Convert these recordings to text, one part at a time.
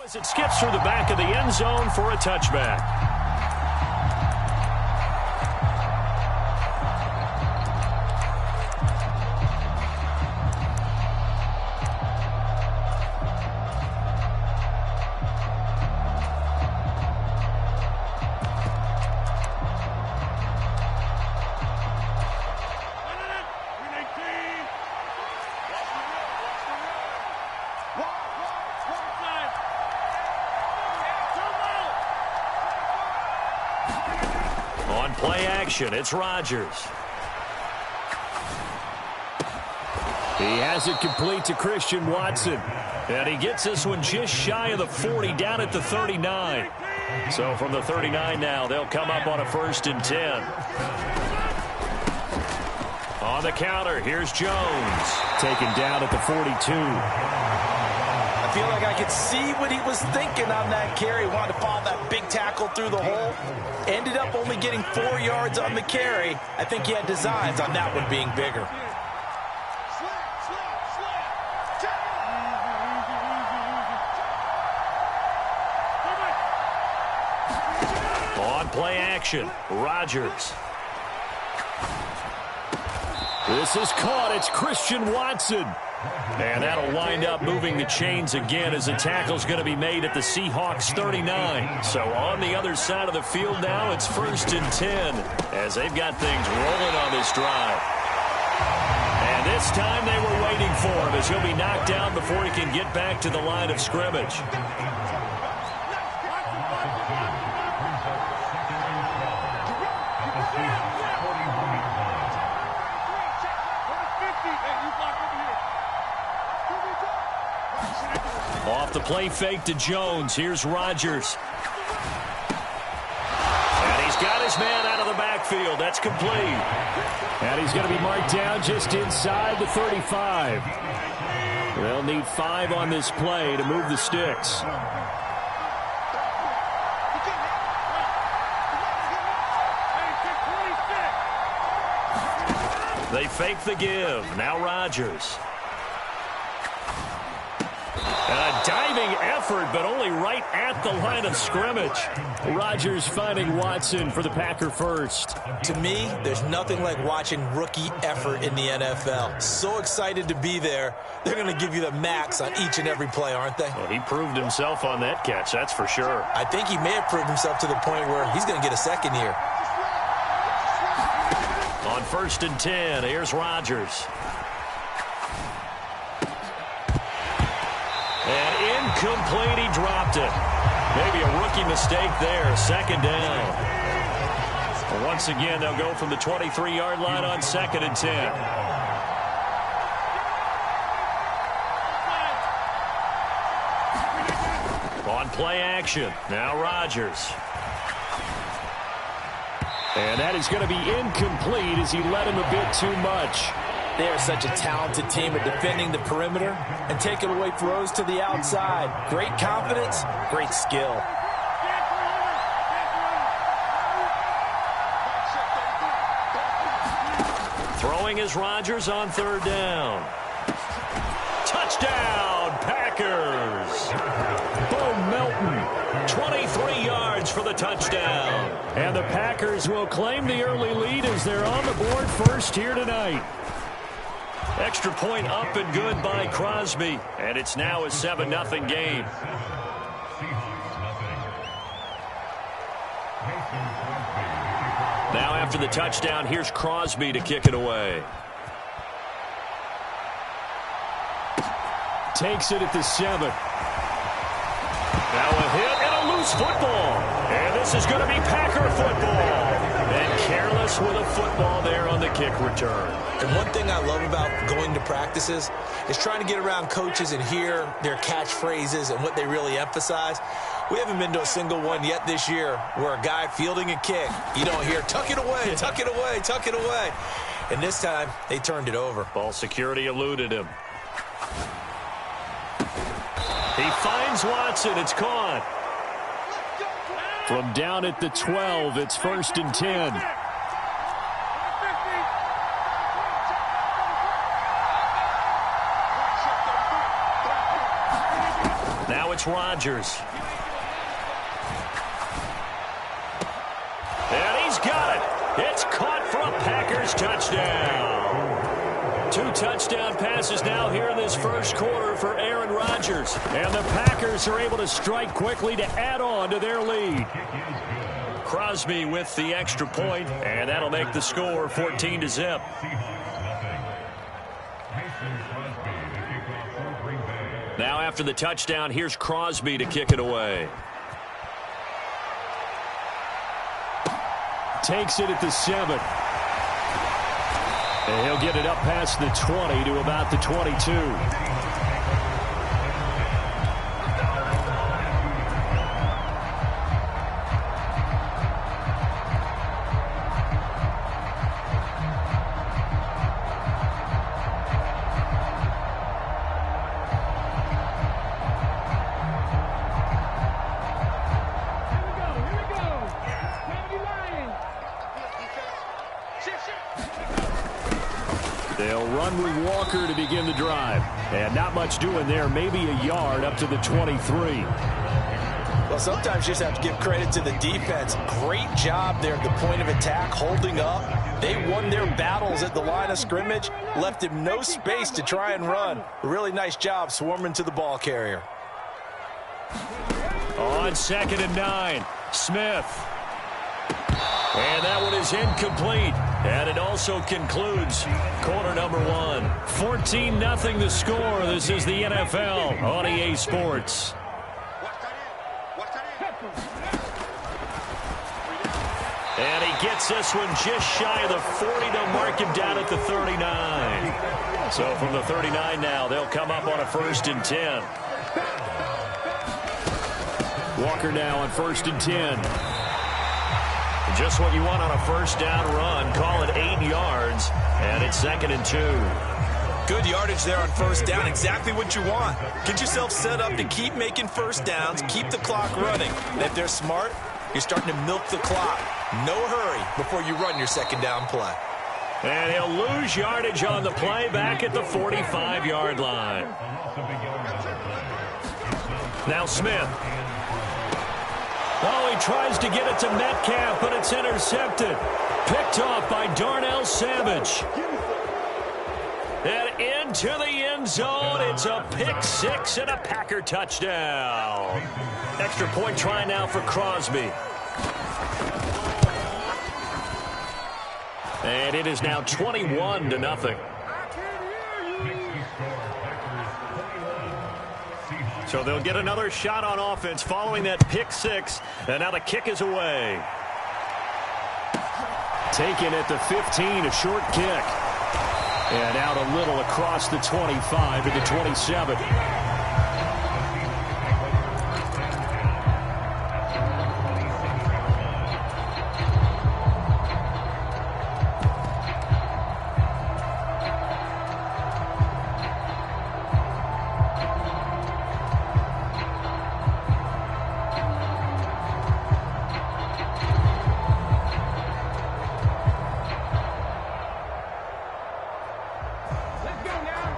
As it skips through the back of the end zone for a touchback. On play action, it's Rodgers. He has it complete to Christian Watson. And he gets this one just shy of the 40, down at the 39. So from the 39 now, they'll come up on a 1st and 10. On the counter, here's Jones. Taken down at the 42. I feel like I could see what he was thinking on that carry. Wanted to follow that big tackle through the hole. Ended up only getting 4 yards on the carry. I think he had designs on that one being bigger. On play action, Rodgers. This is caught. It's Christian Watson. And that'll wind up moving the chains again as the tackle's going to be made at the Seahawks 39. So on the other side of the field now, it's 1st and 10 as they've got things rolling on this drive. And this time they were waiting for him as he'll be knocked down before he can get back to the line of scrimmage. Off the play fake to Jones. Here's Rodgers. And he's got his man out of the backfield. That's complete. And he's going to be marked down just inside the 35. They'll need 5 on this play to move the sticks. They fake the give. Now Rodgers. And a diving effort, but only right at the line of scrimmage. Rodgers finding Watson for the Packer first. To me, there's nothing like watching rookie effort in the NFL. So excited to be there. They're going to give you the max on each and every play, aren't they? Well, he proved himself on that catch, that's for sure. I think he may have proved himself to the point where he's going to get a second here. On 1st and 10, here's Rodgers. And incomplete, he dropped it. Maybe a rookie mistake there, 2nd down. Well, once again, they'll go from the 23-yard line on 2nd and 10. On play action, now Rodgers. And that is going to be incomplete as he led him a bit too much. They are such a talented team at defending the perimeter and taking away throws to the outside. Great confidence, great skill. Throwing is Rodgers on 3rd down. Touchdown, Packers. Bo Melton, 23 yards for the touchdown. And the Packers will claim the early lead as they're on the board first here tonight. Extra point up and good by Crosby. And it's now a 7-0 game. Now after the touchdown, here's Crosby to kick it away. Takes it at the 7. Now a hit and a loose football. And this is going to be Packer football. And careless with a football there on the kick return. And one thing I love about going to practices is trying to get around coaches and hear their catchphrases and what they really emphasize. We haven't been to a single one yet this year where a guy fielding a kick, you don't hear, tuck it away, tuck it away, tuck it away. And this time, they turned it over. Ball security eluded him. He finds Watson. It's caught. From down at the 12, it's 1st and 10. Now it's Rodgers. And he's got it. It's caught for a Packers touchdown. 2 touchdown passes now here in this first quarter for Aaron Rodgers. And the Packers are able to strike quickly to add on to their lead. Crosby with the extra point, and that'll make the score 14-0. Now after the touchdown, here's Crosby to kick it away. Takes it at the 7. And he'll get it up past the 20 to about the 22. They'll run with Walker to begin the drive. And not much doing there, maybe a yard up to the 23. Well, sometimes you just have to give credit to the defense. Great job there at the point of attack, holding up. They won their battles at the line of scrimmage, left him no space to try and run. A really nice job swarming to the ball carrier. On 2nd and 9, Smith. And that one is incomplete. And it also concludes quarter number 1. 14-0 the score. This is the NFL on EA Sports. And he gets this one just shy of the 40 to mark him down at the 39. So from the 39 now, they'll come up on a 1st and 10. Walker now on 1st and 10. Just what you want on a 1st down run. Call it 8 yards, and it's 2nd and 2. Good yardage there on 1st down. Exactly what you want. Get yourself set up to keep making 1st downs, keep the clock running. And if they're smart, you're starting to milk the clock. No hurry before you run your 2nd down play. And he'll lose yardage on the play back at the 45-yard line. Now Smith. Oh, he tries to get it to Metcalf, but it's intercepted. Picked off by Darnell Savage. And into the end zone. It's a pick 6 and a Packer touchdown. Extra point try now for Crosby. And it is now 21-0. So they'll get another shot on offense following that pick 6. And now the kick is away. Taken at the 15, a short kick. And out a little across the 25 to the 27.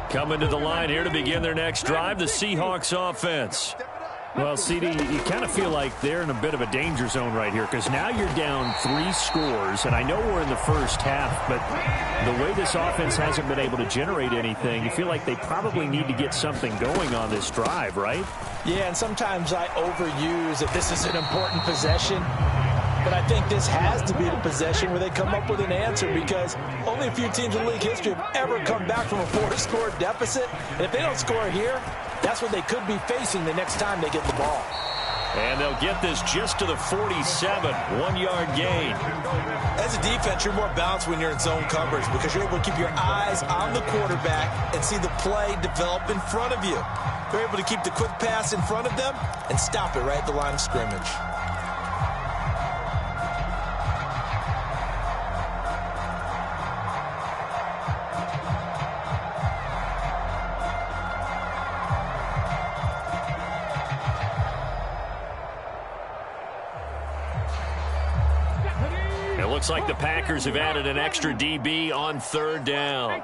Coming to the line here to begin their next drive, the Seahawks offense. Well, CD, you kind of feel like they're in a bit of a danger zone right here because now you're down 3 scores, and I know we're in the first half, but the way this offense hasn't been able to generate anything, you feel like they probably need to get something going on this drive, right? Yeah, and sometimes I overuse that this is an important possession. But I think this has to be the possession where they come up with an answer because only a few teams in league history have ever come back from a 4-score deficit. And if they don't score here, that's what they could be facing the next time they get the ball. And they'll get this just to the 47, 1-yard gain. As a defense, you're more balanced when you're in zone coverage because you're able to keep your eyes on the quarterback and see the play develop in front of you. You're able to keep the quick pass in front of them and stop it right at the line of scrimmage. Looks like the Packers have added an extra DB on 3rd down.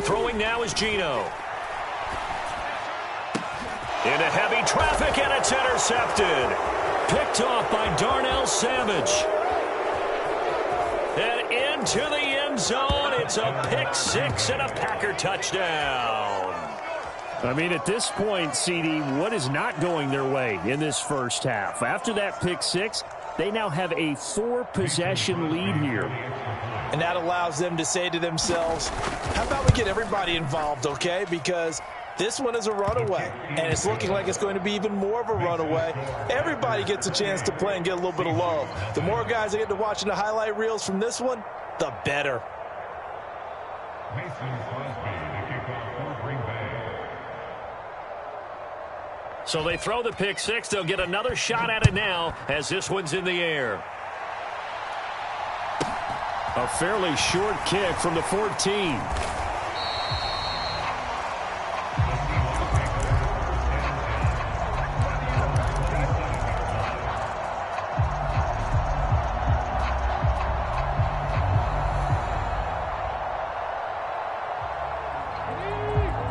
Throwing now is Geno. Into heavy traffic, and it's intercepted. Picked off by Darnell Savage. And into the end zone. It's a pick six and a Packer touchdown. I mean, at this point, CD, what is not going their way in this first half? After that pick six, they now have a 4-possession lead here. And that allows them to say to themselves, how about we get everybody involved, okay? Because this one is a runaway, and it's looking like it's going to be even more of a runaway. Everybody gets a chance to play and get a little bit of love. The more guys that get to watching the highlight reels from this one, the better. So they throw the pick six. They'll get another shot at it now as this one's in the air. A fairly short kick from the 14.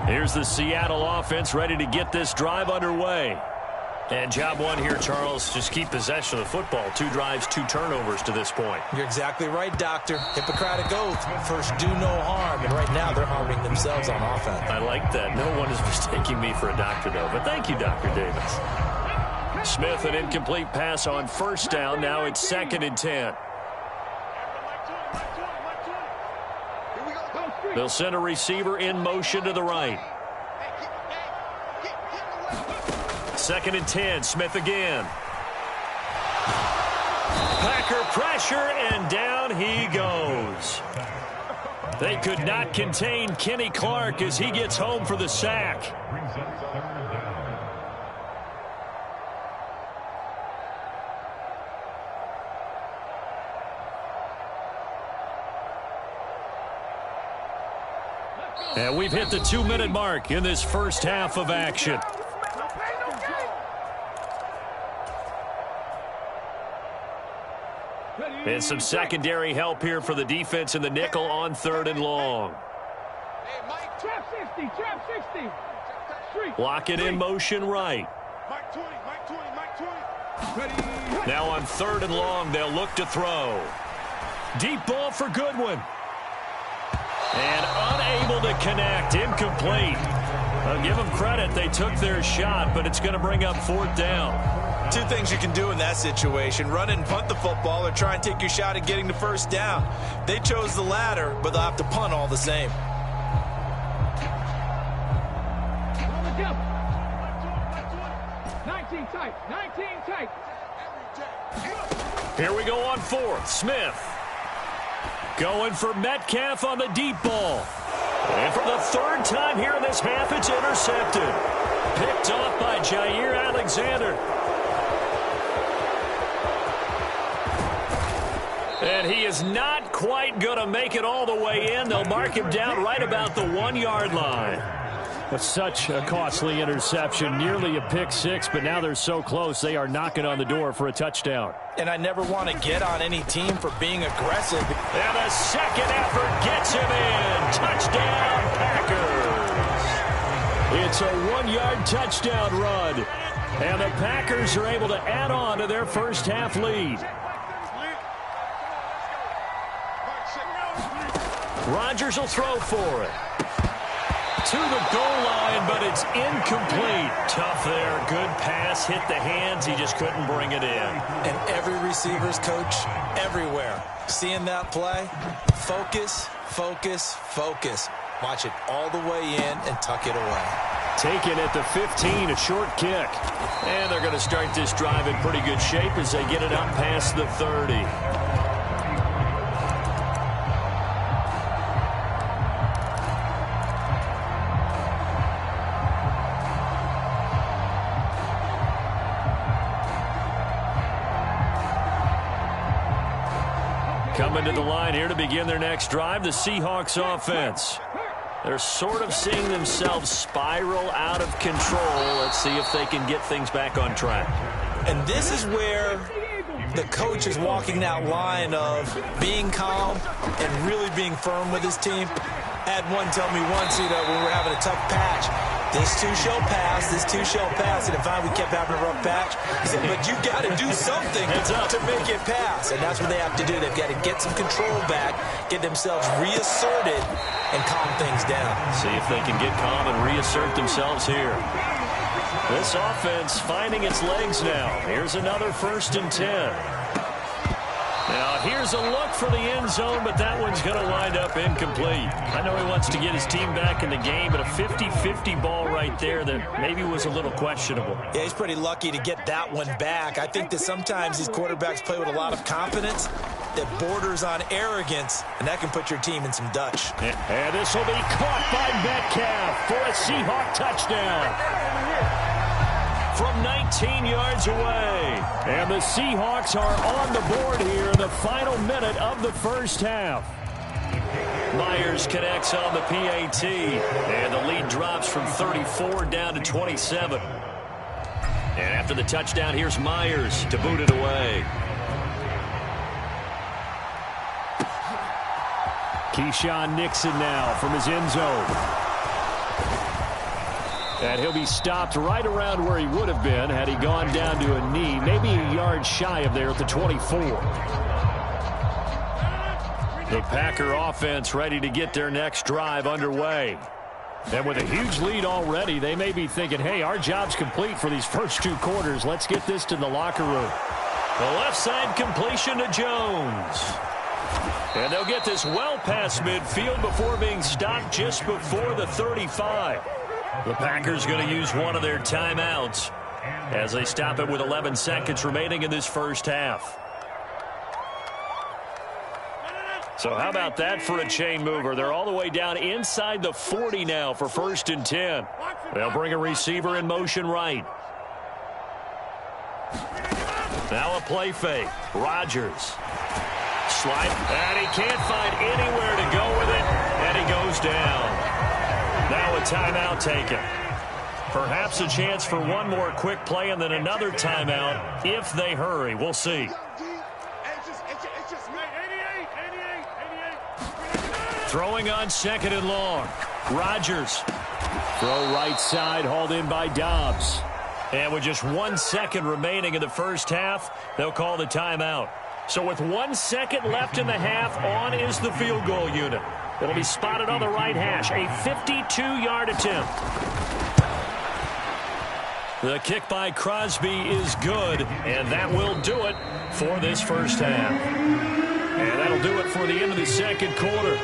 Here's the Seattle offense ready to get this drive underway. And job one here, Charles, just keep possession of the football. 2 drives, 2 turnovers to this point. You're exactly right, Doctor. Hippocratic oath. First, do no harm. And right now, they're harming themselves on offense. I like that. No one is mistaking me for a doctor, though. But thank you, Dr. Davis. Smith, an incomplete pass on first down. Now it's 2nd and 10. They'll send a receiver in motion to the right. 2nd and 10. Smith again. Packer pressure, and down he goes. They could not contain Kenny Clark as he gets home for the sack. And we've hit the 2-minute mark in this first half of action. And some secondary help here for the defense in the nickel on 3rd and long. Block it in motion right. Now on 3rd and long, they'll look to throw. Deep ball for Goodwin. And unable to connect. Incomplete. I'll give them credit. They took their shot, but it's going to bring up 4th down. 2 things you can do in that situation. Run and punt the football or try and take your shot at getting the first down. They chose the latter, but they'll have to punt all the same. Here we go on 4th. Smith. Going for Metcalf on the deep ball. And for the 3rd time here in this half, it's intercepted. Picked off by Jair Alexander. And he is not quite going to make it all the way in. They'll mark him down right about the 1-yard line. That's such a costly interception. Nearly a pick six, but now they're so close they are knocking on the door for a touchdown. And I never want to get on any team for being aggressive. And the second effort gets him in. Touchdown, Packers. It's a 1-yard touchdown run. And the Packers are able to add on to their first half lead. Rodgers will throw for it. To the goal line, but it's incomplete. Tough there. Good pass. Hit the hands. He just couldn't bring it in. And every receiver's coach everywhere. Seeing that play, focus, focus, focus. Watch it all the way in and tuck it away. Taken at the 15, a short kick. And they're going to start this drive in pretty good shape as they get it up past the 30. Coming to the line here to begin their next drive, the Seahawks offense. They're sort of seeing themselves spiral out of control. Let's see if they can get things back on track. And this is where the coach is walking that line of being calm and really being firm with his team. I had one tell me once, when we were having a tough patch, This too shall pass. This too shall pass. And finally, we kept having a rough patch. He said, but you got to do something to make it pass. And that's what they have to do. They've got to get some control back, get themselves reasserted, and calm things down. See if they can get calm and reassert themselves here. This offense finding its legs now. Here's another 1st and 10. Now, here's a look for the end zone, but that one's going to wind up incomplete. I know he wants to get his team back in the game, but a 50-50 ball right there that maybe was a little questionable. Yeah, he's pretty lucky to get that one back. I think that sometimes these quarterbacks play with a lot of confidence that borders on arrogance, and that can put your team in some Dutch. And this will be caught by Metcalf for a Seahawk touchdown. From 19 yards away. And the Seahawks are on the board here in the final minute of the first half. Myers connects on the PAT. And the lead drops from 34 down to 27. And after the touchdown, here's Myers to boot it away. Keyshawn Nixon now from his end zone. And he'll be stopped right around where he would have been had he gone down to a knee, maybe a yard shy of there at the 24. The Packer offense ready to get their next drive underway. And with a huge lead already, they may be thinking, hey, our job's complete for these first 2 quarters. Let's get this to the locker room. The left side completion to Jones. And they'll get this well past midfield before being stopped just before the 35. The Packers going to use one of their timeouts as they stop it with 11 seconds remaining in this first half. So how about that for a chain mover? They're all the way down inside the 40 now for 1st and 10. They'll bring a receiver in motion right. Now a play fake. Rodgers. Slide. And he can't find anywhere to go with it. And he goes down. Now a timeout taken. Perhaps a chance for one more quick play and then another timeout if they hurry. We'll see. Throwing on 2nd and long. Rodgers. Throw right side, hauled in by Dobbs. And with just 1 second remaining in the first half, they'll call the timeout. So with 1 second left in the half, on is the field goal unit. It'll be spotted on the right hash. A 52-yard attempt. The kick by Crosby is good, and that will do it for this first half. And that'll do it for the end of the second quarter.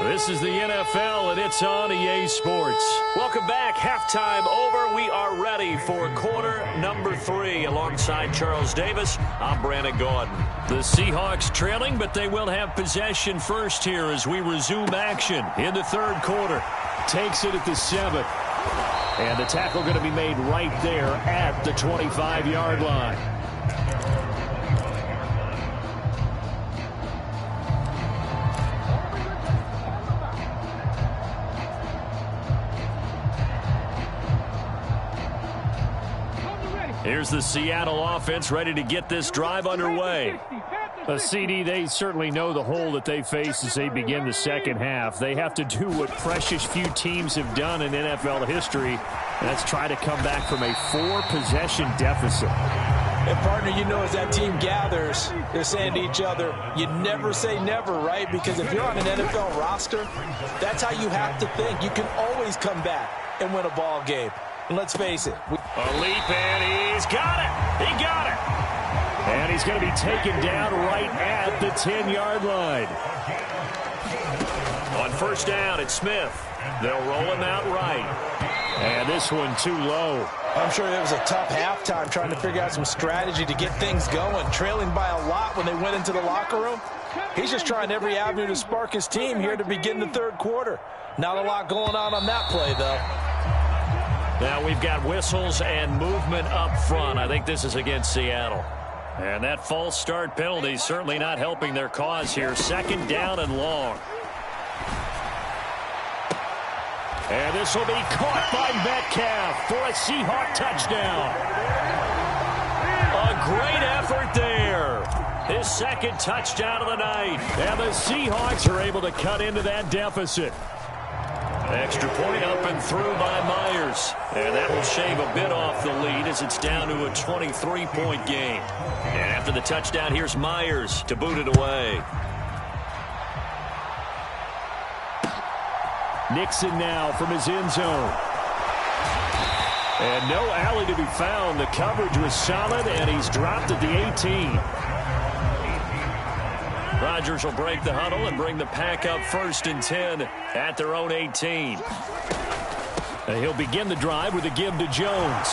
This is the NFL, and it's on EA Sports. Welcome back. Halftime over. We are ready for quarter number 3. Alongside Charles Davis, I'm Brandon Gordon. The Seahawks trailing, but they will have possession first here as we resume action in the third quarter. Takes it at the 7. And the tackle going to be made right there at the 25-yard line. Here's the Seattle offense ready to get this drive underway. CD, they certainly know the hole that they face as they begin the second half. They have to do what precious few teams have done in NFL history, and that's try to come back from a 4-possession deficit. And, partner, you know, as that team gathers, they're saying to each other, you never say never, right? Because if you're on an NFL roster, that's how you have to think. You can always come back and win a ball game. And let's face it. A leap, and he's got it. He got it. And he's going to be taken down right at the 10-yard line. On first down, it's Smith. They'll roll him out right. And this one too low. I'm sure it was a tough halftime trying to figure out some strategy to get things going. Trailing by a lot when they went into the locker room. He's just trying every avenue to spark his team here to begin the third quarter. Not a lot going on that play, though. Now we've got whistles and movement up front. I think this is against Seattle. And that false start penalty certainly not helping their cause here. Second down and long. And this will be caught by Metcalf for a Seahawk touchdown. A great effort there. His second touchdown of the night. And the Seahawks are able to cut into that deficit. Extra point up and through by Myers. And that will shave a bit off the lead as it's down to a 23-point game. And after the touchdown, here's Myers to boot it away. Nixon now from his end zone. And no alley to be found. The coverage was solid, and he's dropped at the 18. Rodgers will break the huddle and bring the pack up 1st and 10 at their own 18. And he'll begin the drive with a give to Jones.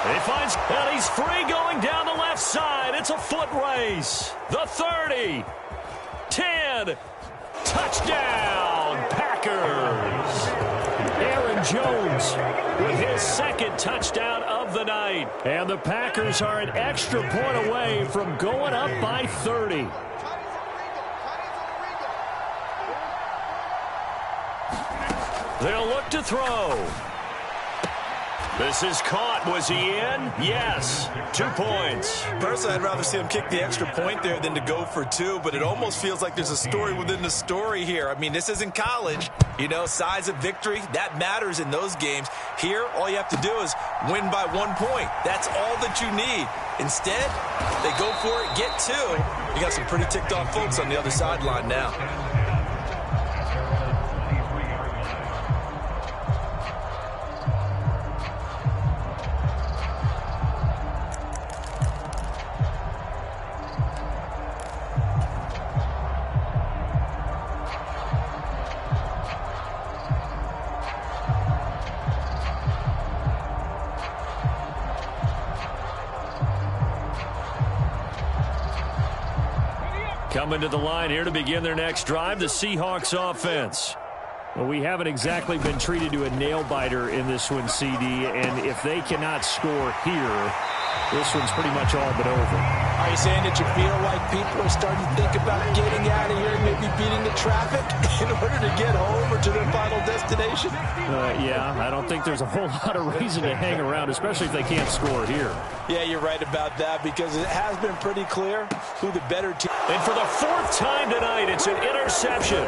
He finds, and he's free going down the left side. It's a foot race. The 30. 10. Touchdown, Packers. Aaron Jones with his 2nd touchdown of the night. And the Packers are an extra point away from going up by 30. They'll look to throw. This is caught. Was he in? Yes. 2 points. Personally, I'd rather see him kick the extra point there than to go for 2, but it almost feels like there's a story within the story here. I mean, this isn't college. You know, size of victory, that matters in those games. Here, all you have to do is win by 1 point. That's all that you need. Instead, they go for it, get 2. You got some pretty ticked off folks on the other sideline now. Coming to the line here to begin their next drive, the Seahawks offense. Well, we haven't exactly been treated to a nail-biter in this one, CD, and if they cannot score here, this one's pretty much all but over. Are you saying that you feel like people are starting to think about getting out of here and maybe beating the traffic in order to get home or to their final destination? Yeah, I don't think there's a whole lot of reason to hang around, especially if they can't score here. Yeah, you're right about that because it has been pretty clear who the better team. And for the 4th time tonight, it's an interception.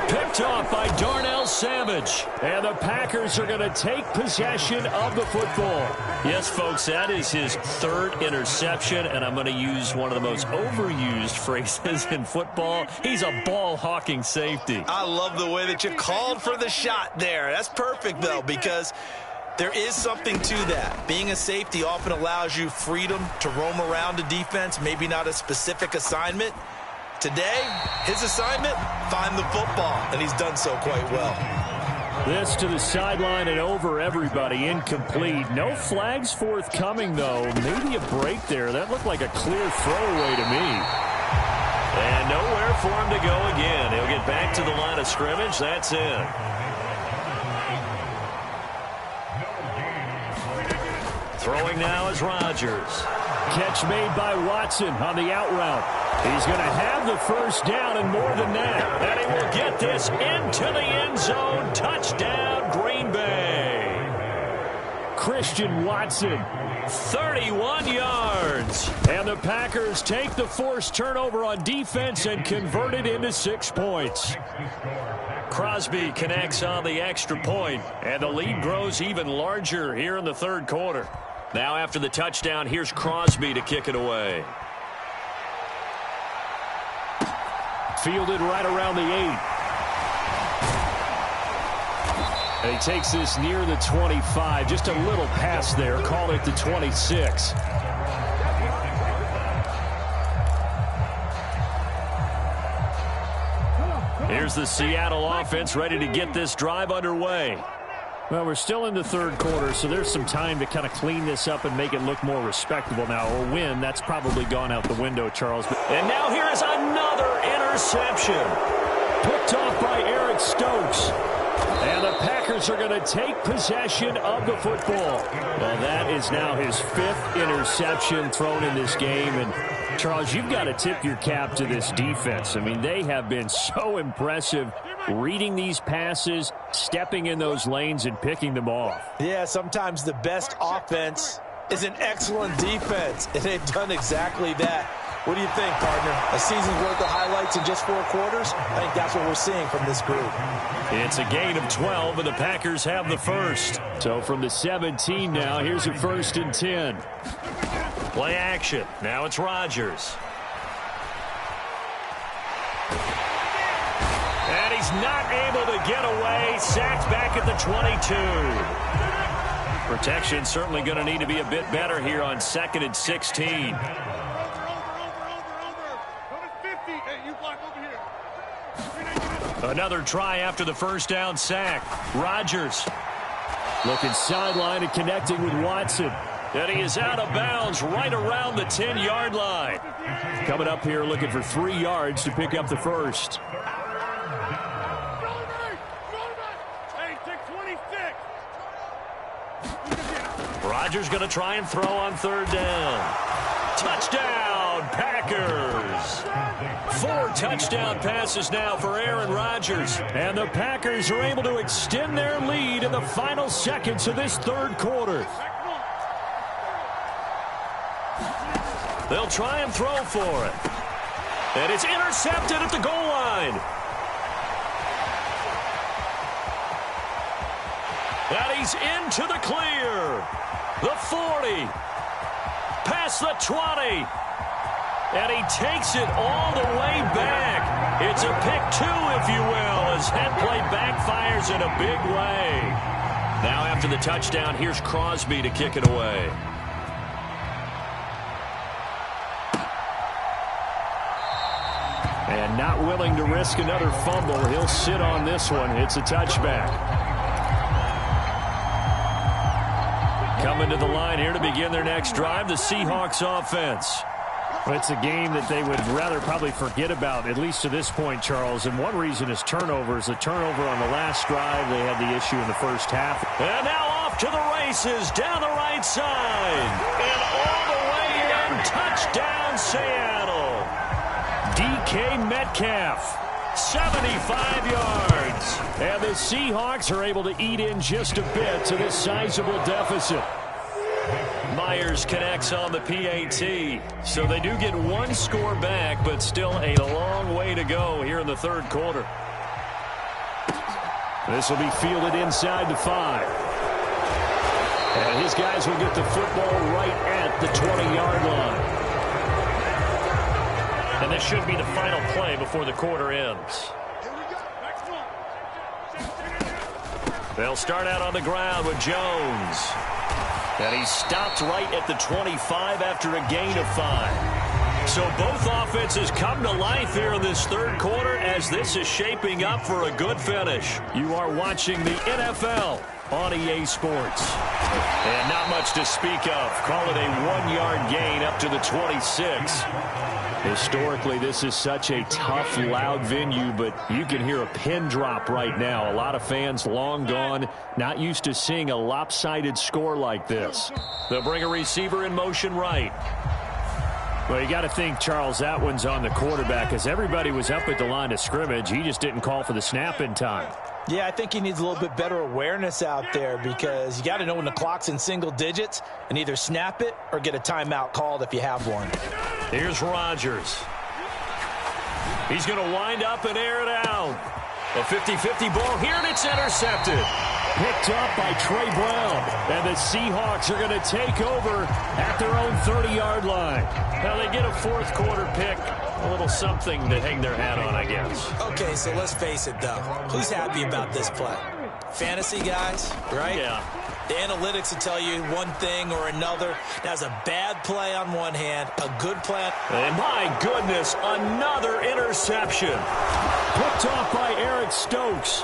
Picked off by Darnell Savage. And the Packers are going to take possession of the football. Yes, folks, that is his 3rd interception, and I'm going to use one of the most overused phrases in football. He's a ball-hawking safety. I love the way that you called for the shot there. That's perfect, though, because there is something to that. Being a safety often allows you freedom to roam around a defense, maybe not a specific assignment. Today, his assignment, find the football, and he's done so quite well. This to the sideline and over everybody, incomplete. No flags forthcoming, though. Maybe a break there. That looked like a clear throwaway to me. And nowhere for him to go again. He'll get back to the line of scrimmage. That's it. Throwing now is Rodgers. Catch made by Watson on the out route. He's going to have the first down and more than that. And he will get this into the end zone. Touchdown, Green Bay. Christian Watson. 31 yards. And the Packers take the forced turnover on defense and convert it into 6 points. Crosby connects on the extra point, and the lead grows even larger here in the 3rd quarter. Now after the touchdown, here's Crosby to kick it away. Fielded right around the 8. And he takes this near the 25. Just a little pass there. Call it the 26. Here's the Seattle offense ready to get this drive underway. Well, we're still in the 3rd quarter, so there's some time to kind of clean this up and make it look more respectable now. Or win, that's probably gone out the window, Charles. And now here is another interception. Picked off by Eric Stokes. And the Packers are going to take possession of the football. Well, that is now his 5th interception thrown in this game. And, Charles, you've got to tip your cap to this defense. I mean, they have been so impressive reading these passes, stepping in those lanes, and picking them off. Yeah, sometimes the best offense is an excellent defense, and they've done exactly that. What do you think, partner? A season's worth of highlights in just 4 quarters? I think that's what we're seeing from this group. It's a gain of 12, and the Packers have the first. So from the 17 now, here's a 1st and 10. Play action. Now it's Rodgers. And he's not able to get away. Sacked back at the 22. Protection certainly going to need to be a bit better here on 2nd and 16. Another try after the first down sack. Rodgers looking sideline and connecting with Watson. And he is out of bounds right around the 10-yard line. Coming up here looking for 3 yards to pick up the first. Rodgers going to try and throw on 3rd down. Touchdown, Packers. 4 touchdown passes now for Aaron Rodgers. And the Packers are able to extend their lead in the final seconds of this 3rd quarter. They'll try and throw for it. And it's intercepted at the goal line. And he's into the clear. The 40. Past the 20. And he takes it all the way back. It's a pick 2, if you will, as that play backfires in a big way. Now after the touchdown, here's Crosby to kick it away. And not willing to risk another fumble. He'll sit on this one. It's a touchback. Coming to the line here to begin their next drive, the Seahawks offense. Well, it's a game that they would rather probably forget about, at least to this point, Charles. And one reason is turnovers. A turnover on the last drive. They had the issue in the first half. And now off to the races down the right side. And all the way in. Touchdown, Seattle. DK Metcalf. 75 yards. And the Seahawks are able to eat in just a bit to this sizable deficit. Myers connects on the PAT. So they do get 1 score back, but still a long way to go here in the 3rd quarter. This will be fielded inside the 5. And his guys will get the football right at the 20-yard line. And this should be the final play before the quarter ends. They'll start out on the ground with Jones. And he's stopped right at the 25 after a gain of 5. So both offenses come to life here in this 3rd quarter as this is shaping up for a good finish. You are watching the NFL on EA Sports. And not much to speak of. Call it a 1-yard gain up to the 26. Historically, this is such a tough, loud venue, but you can hear a pin drop right now. A lot of fans long gone, not used to seeing a lopsided score like this. They'll bring a receiver in motion right. Well, you got to think, Charles, that one's on the quarterback as everybody was up at the line of scrimmage. He just didn't call for the snap in time. Yeah, I think he needs a little bit better awareness out there because you got to know when the clock's in single digits and either snap it or get a timeout called if you have one. Here's Rodgers. He's going to wind up and air it out. A 50-50 ball here, and it's intercepted. Picked up by Trey Brown. And the Seahawks are going to take over at their own 30-yard line. Now they get a 4th quarter pick. A little something to hang their hat on, I guess. Okay, so let's face it, though. Who's happy about this play? Fantasy guys, right? Yeah. The analytics will tell you one thing or another. That's a bad play on one hand, a good play. And my goodness, another interception. Picked off by Eric Stokes.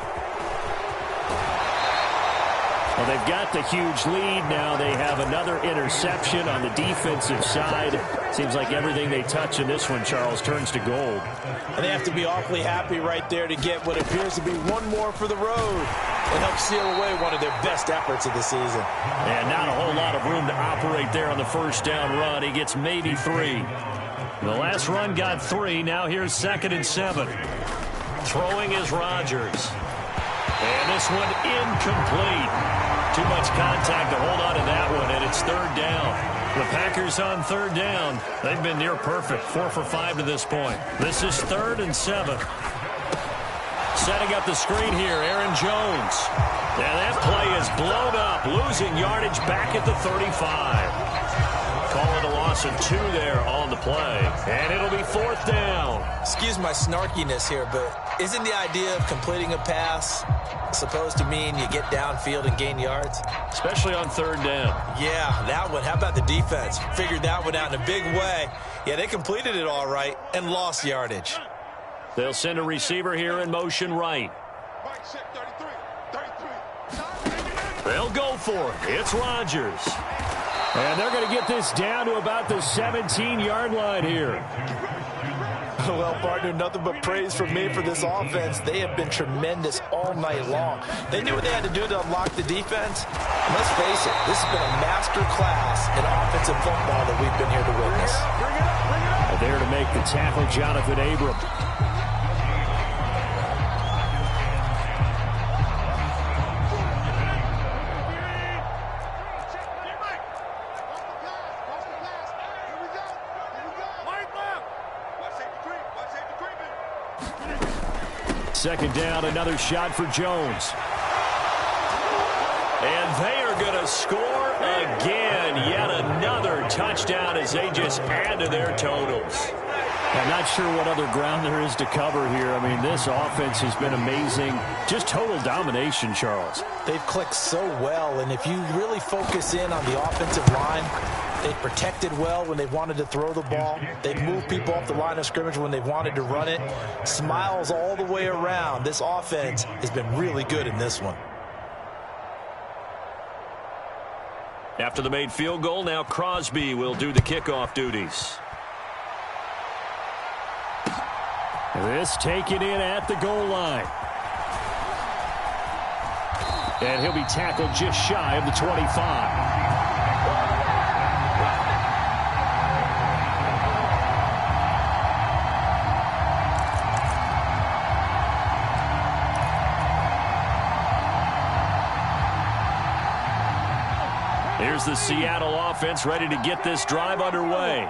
Well, they've got the huge lead. Now they have another interception on the defensive side. Seems like everything they touch in this one, Charles, turns to gold. And they have to be awfully happy right there to get what appears to be one more for the road and help seal away one of their best efforts of the season. And not a whole lot of room to operate there on the first down run. He gets maybe 3. The last run got 3. Now here's 2nd and 7. Throwing is Rodgers. And this one incomplete. Too much contact to hold on to that one, and it's 3rd down. The Packers on third down. They've been near perfect, 4 for 5 to this point. This is 3rd and 7. Setting up the screen here, Aaron Jones. And that play is blown up, losing yardage back at the 35. Call it a loss of 2 there on the play. And it'll be 4th down. Excuse my snarkiness here, but isn't the idea of completing a pass supposed to mean you get downfield and gain yards? Especially on 3rd down. Yeah, that one. How about the defense? Figured that one out in a big way. Yeah, they completed it all right and lost yardage. They'll send a receiver here in motion right. They'll go for it. It's Rodgers. And they're going to get this down to about the 17-yard line here. Well, partner, nothing but praise from me for this offense. They have been tremendous all night long. They knew what they had to do to unlock the defense. And let's face it, this has been a master class in offensive football that we've been here to witness. There to make the tackle, Jonathan Abram. Second down, another shot for Jones. And they are going to score again. Yet another touchdown as they just add to their totals. I'm not sure what other ground there is to cover here. I mean, this offense has been amazing. Just total domination, Charles. They've clicked so well, and if you really focus in on the offensive line, they've protected well when they've wanted to throw the ball. They've moved people off the line of scrimmage when they've wanted to run it. Smiles all the way around. This offense has been really good in this one. After the made field goal, now Crosby will do the kickoff duties. This taken in at the goal line. And he'll be tackled just shy of the 25. Here's the Seattle offense ready to get this drive underway.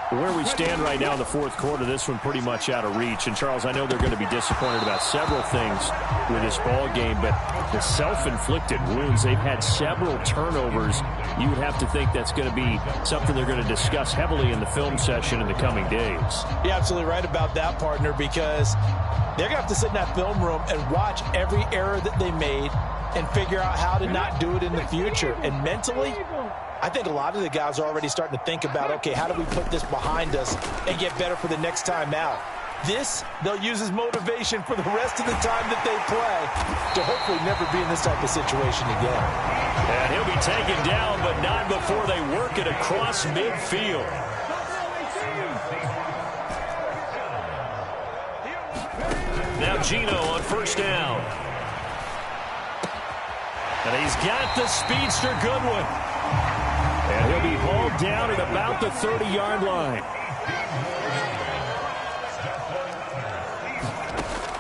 Where we stand right now in the 4th quarter, this one pretty much out of reach. And, Charles, I know they're going to be disappointed about several things with this ball game, but the self-inflicted wounds, they've had several turnovers. You would have to think that's going to be something they're going to discuss heavily in the film session in the coming days. You're absolutely right about that, partner, because they're going to have to sit in that film room and watch every error that they made and figure out how to not do it in the future. And mentally, I think a lot of the guys are already starting to think about, okay, how do we put this behind us and get better for the next time out? This, they'll use as motivation for the rest of the time that they play to hopefully never be in this type of situation again. And he'll be taken down, but not before they work it across midfield. Now Gino on 1st down. And he's got the speedster Goodwin. And he'll be hauled down at about the 30-yard line.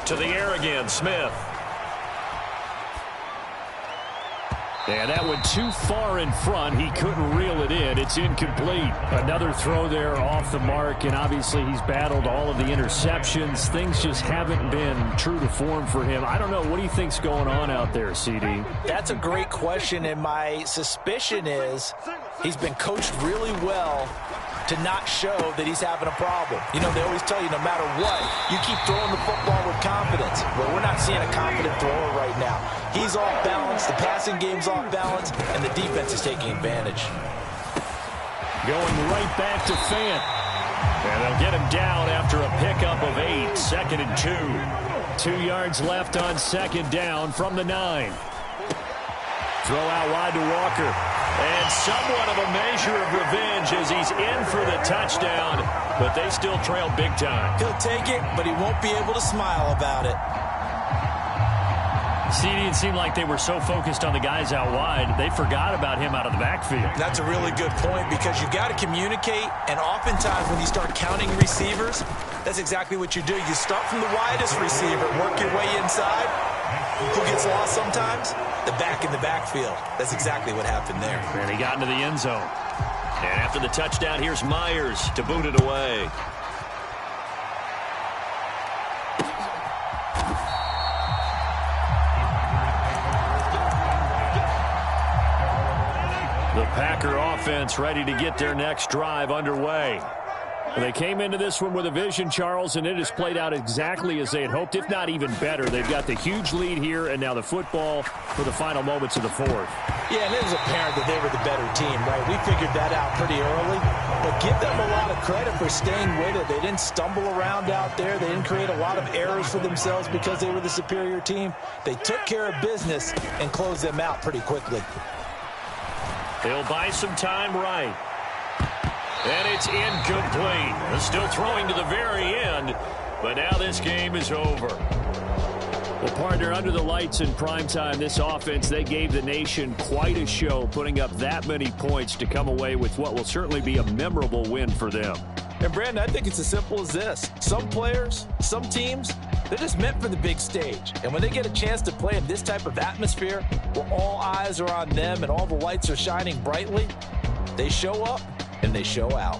To the air again, Smith. And that went too far in front. He couldn't reel it in. It's incomplete. Another throw there off the mark, and obviously he's battled all of the interceptions. Things just haven't been true to form for him. I don't know. What do you think's going on out there, CD? That's a great question, and my suspicion is he's been coached really well to not show that he's having a problem. You know, they always tell you no matter what, you keep throwing the football with confidence. Well, we're not seeing a confident thrower right now. He's off balance, the passing game's off balance, and the defense is taking advantage. Going right back to Fant. And they'll get him down after a pickup of 8, 2nd and 2. 2 yards left on 2nd down from the 9. Throw out wide to Walker. And somewhat of a measure of revenge as he's in for the touchdown, but they still trail big time. He'll take it, but he won't be able to smile about it. CD, it seemed like they were so focused on the guys out wide, they forgot about him out of the backfield. That's a really good point because you've got to communicate, and oftentimes when you start counting receivers, that's exactly what you do. You start from the widest receiver, work your way inside. Who gets lost sometimes? The back in the backfield. That's exactly what happened there. And he got into the end zone. And after the touchdown, here's Myers to boot it away. The Packer offense ready to get their next drive underway. They came into this one with a vision, Charles, and it has played out exactly as they had hoped, if not even better. They've got the huge lead here, and now the football for the final moments of the fourth. Yeah, and it was apparent that they were the better team, right? We figured that out pretty early, but give them a lot of credit for staying with it. They didn't stumble around out there. They didn't create a lot of errors for themselves because they were the superior team. They took care of business and closed them out pretty quickly. They'll buy some time right. And it's incomplete. Still throwing to the very end, but now this game is over. Well, partner, under the lights in primetime, this offense, they gave the nation quite a show, putting up that many points to come away with what will certainly be a memorable win for them. And, Brandon, I think it's as simple as this. Some players, some teams, they're just meant for the big stage. And when they get a chance to play in this type of atmosphere, where all eyes are on them and all the lights are shining brightly, they show up and they show out.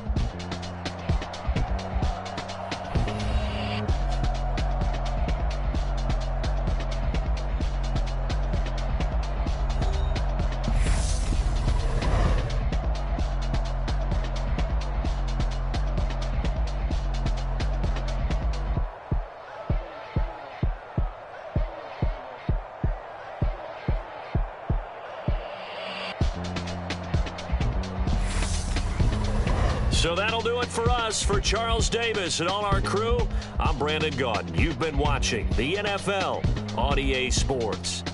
So that'll do it for us. For Charles Davis and all our crew, I'm Brandon Gaudin. You've been watching the NFL on EA Sports.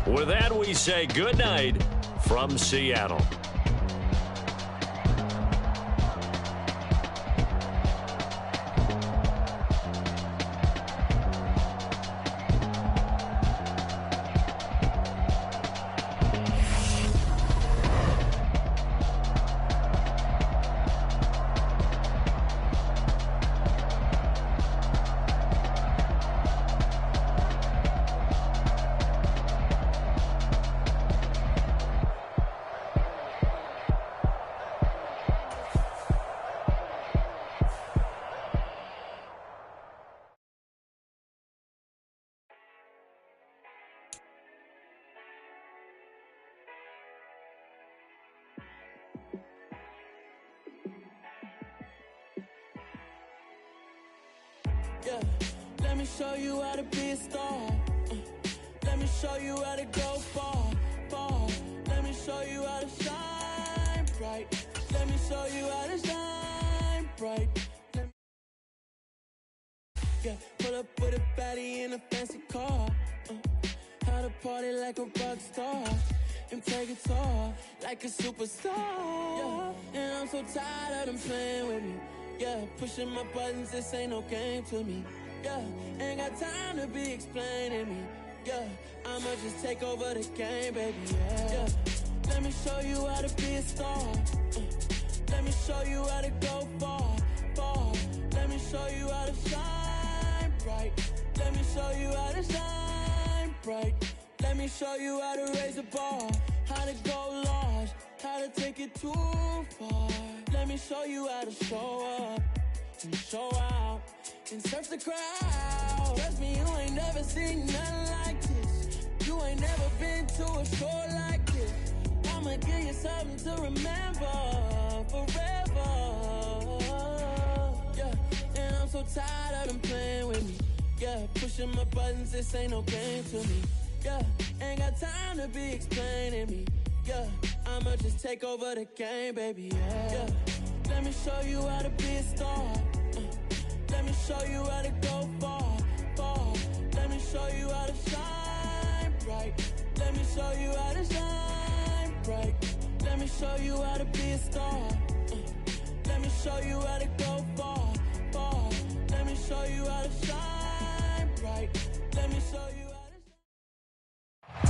With that, we say good night from Seattle. Yeah, let me show you how to be a star. Let me show you how to go far, far. Let me show you how to shine bright. Let me show you how to shine bright. Yeah, pull up with a baddie in a fancy car. How to party like a rock star and play guitar like a superstar. Yeah, and I'm so tired of them playing with me. Yeah, pushing my buttons, this ain't no game to me. Yeah, ain't got time to be explaining me. Yeah, I'ma just take over the game, baby. Yeah, let me show you how to be a star. Let me show you how to go far, far. Let me show you how to shine bright. Let me show you how to shine bright. Let me show you how to raise the bar, how to go large, how to take it too far. Let me show you how to show up and show out and search the crowd. Trust me, you ain't never seen nothing like this. You ain't never been to a show like this. I'ma give you something to remember forever. Yeah, and I'm so tired of them playing with me. Yeah, pushing my buttons, this ain't no game to me. Yeah, ain't got time to be explaining me. Yeah, I'ma just take over the game, baby. Yeah, let me show you how to be a star. Let me show you how to go far, far. Let me show you how to shine bright. Let me show you how to shine bright. Let me show you how to be a star. Let me show you how to go far, far. Let me show you how to shine bright. Let me show you.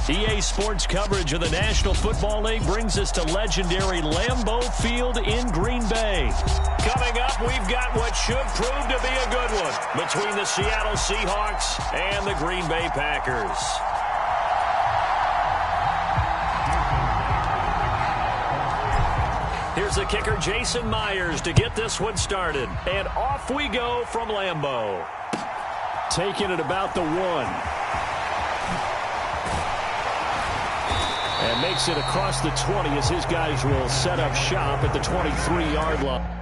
EA Sports coverage of the National Football League brings us to legendary Lambeau Field in Green Bay. Coming up, we've got what should prove to be a good one between the Seattle Seahawks and the Green Bay Packers. Here's the kicker, Jason Myers, to get this one started. And off we go from Lambeau. Taking it about the 1. And makes it across the 20 as his guys will set up shop at the 23-yard line.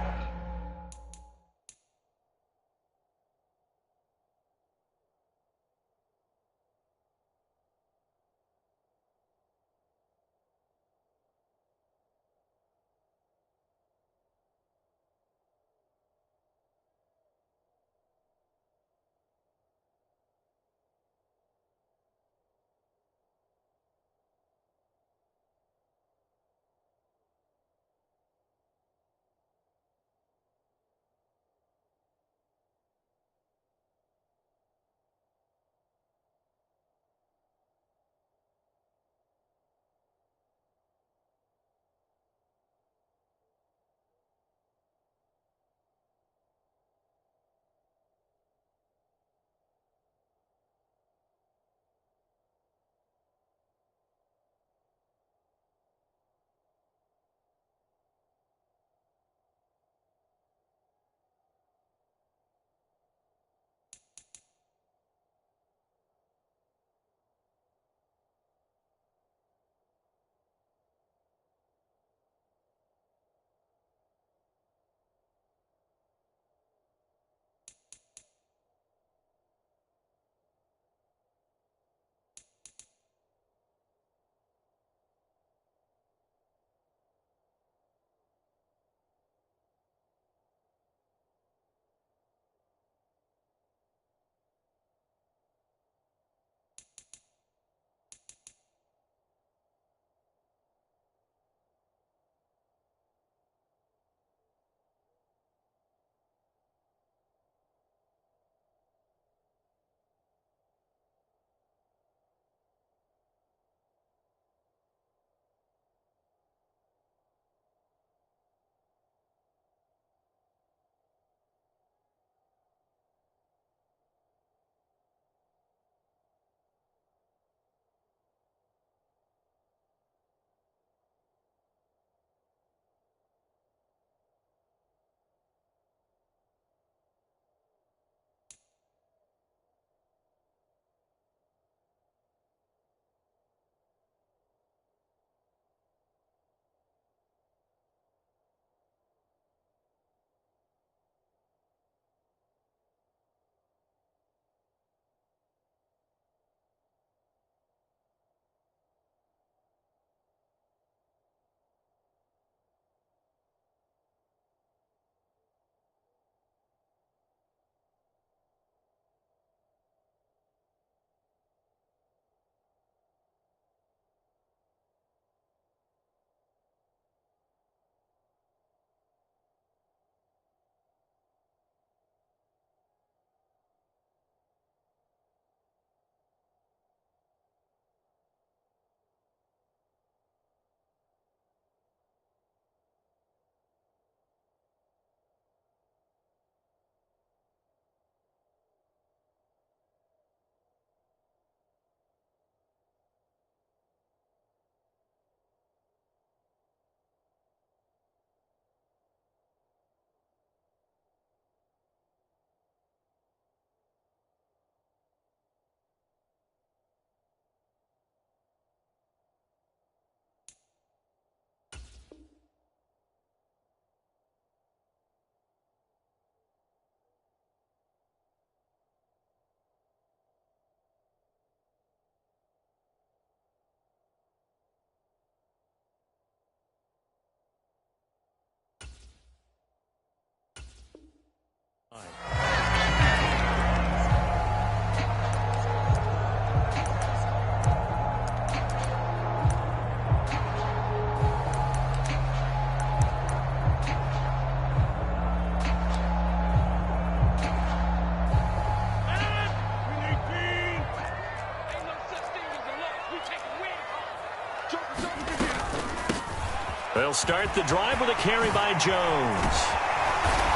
They'll start the drive with a carry by Jones.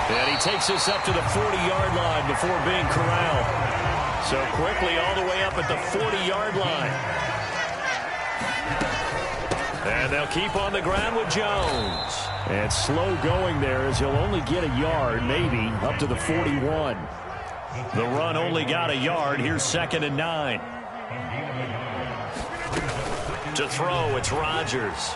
And he takes us up to the 40-yard line before being corralled. So quickly all the way up at the 40-yard line. And they'll keep on the ground with Jones. And slow going there as he'll only get a yard, maybe, up to the 41. The run only got a yard. Here's 2nd and 9. To throw, it's Rodgers.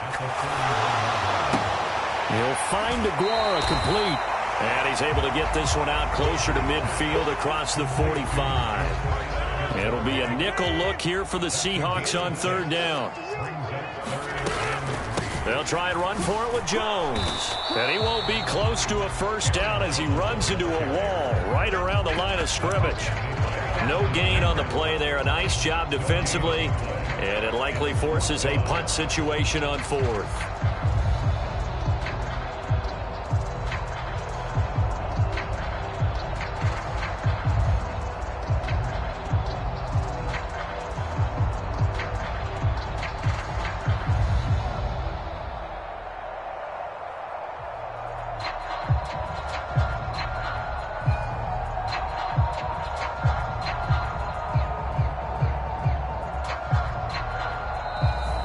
He'll find Aguara complete. And he's able to get this one out closer to midfield across the 45. It'll be a nickel look here for the Seahawks on 3rd down. They'll try and run for it with Jones. And he won't be close to a 1st down as he runs into a wall right around the line of scrimmage. No gain on the play there. A nice job defensively. And it likely forces a punt situation on 4th.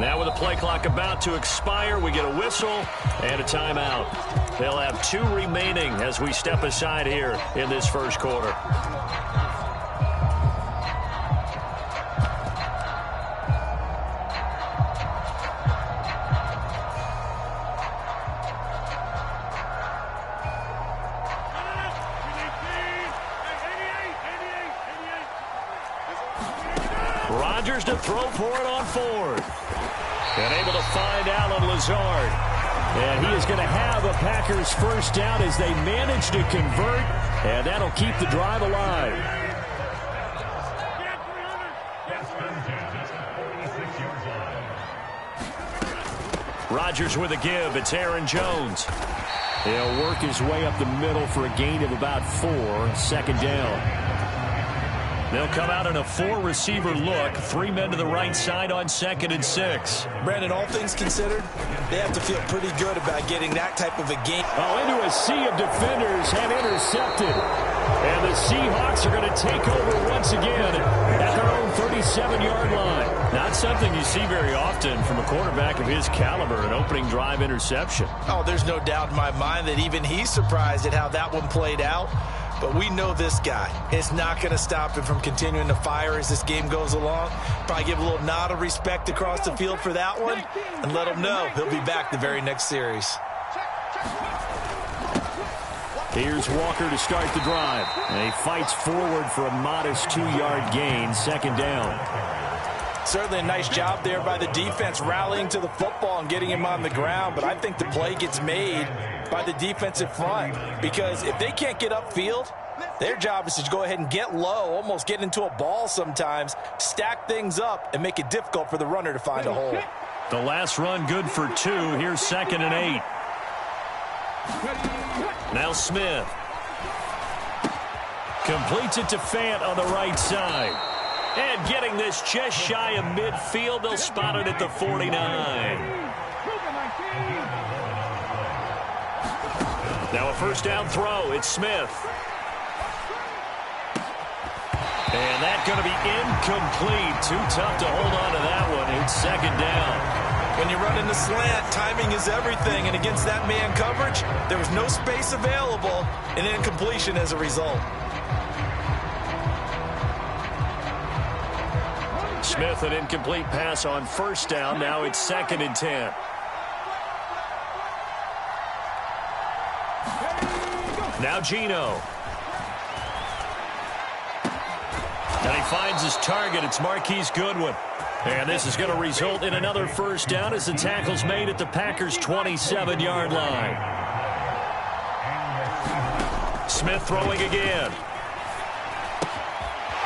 Now with the play clock about to expire, we get a whistle and a timeout. They'll have 2 remaining as we step aside here in this 1st quarter. Rodgers to throw for it on 4th. And able to find Allen Lazard. And he is going to have a Packers 1st down as they manage to convert. And that'll keep the drive alive. Rodgers with a give. It's Aaron Jones. He'll work his way up the middle for a gain of about 4. 2nd down. They'll come out in a 4-receiver look. 3 men to the right side on 2nd and 6. Brandon, all things considered, they have to feel pretty good about getting that type of a game. Oh, into a sea of defenders and intercepted. And the Seahawks are going to take over once again at their own 37-yard line. Not something you see very often from a quarterback of his caliber, an opening drive interception. Oh, there's no doubt in my mind that even he's surprised at how that one played out. But we know this guy is not going to stop him from continuing to fire as this game goes along. Probably give a little nod of respect across the field for that one and let him know he'll be back the very next series. Here's Walker to start the drive. And he fights forward for a modest 2-yard gain. 2nd down. Certainly a nice job there by the defense rallying to the football and getting him on the ground. But I think the play gets made by the defensive front, because if they can't get upfield, their job is to go ahead and get low, almost get into a ball sometimes, stack things up, and make it difficult for the runner to find a hole. The last run good for 2. Here's 2nd and 8. Now Smith completes it to Fant on the right side. And getting this just shy of midfield, they'll spot it at the 49. Now a 1st down throw. It's Smith. And that's going to be incomplete. Too tough to hold on to that one. It's 2nd down. When you run in the slant, timing is everything. And against that man coverage, there was no space available, and incompletion as a result. Smith, an incomplete pass on 1st down. Now it's 2nd and 10. Now Geno. And he finds his target. It's Marquise Goodwin. And this is going to result in another 1st down as the tackle's made at the Packers' 27-yard line. Smith throwing again.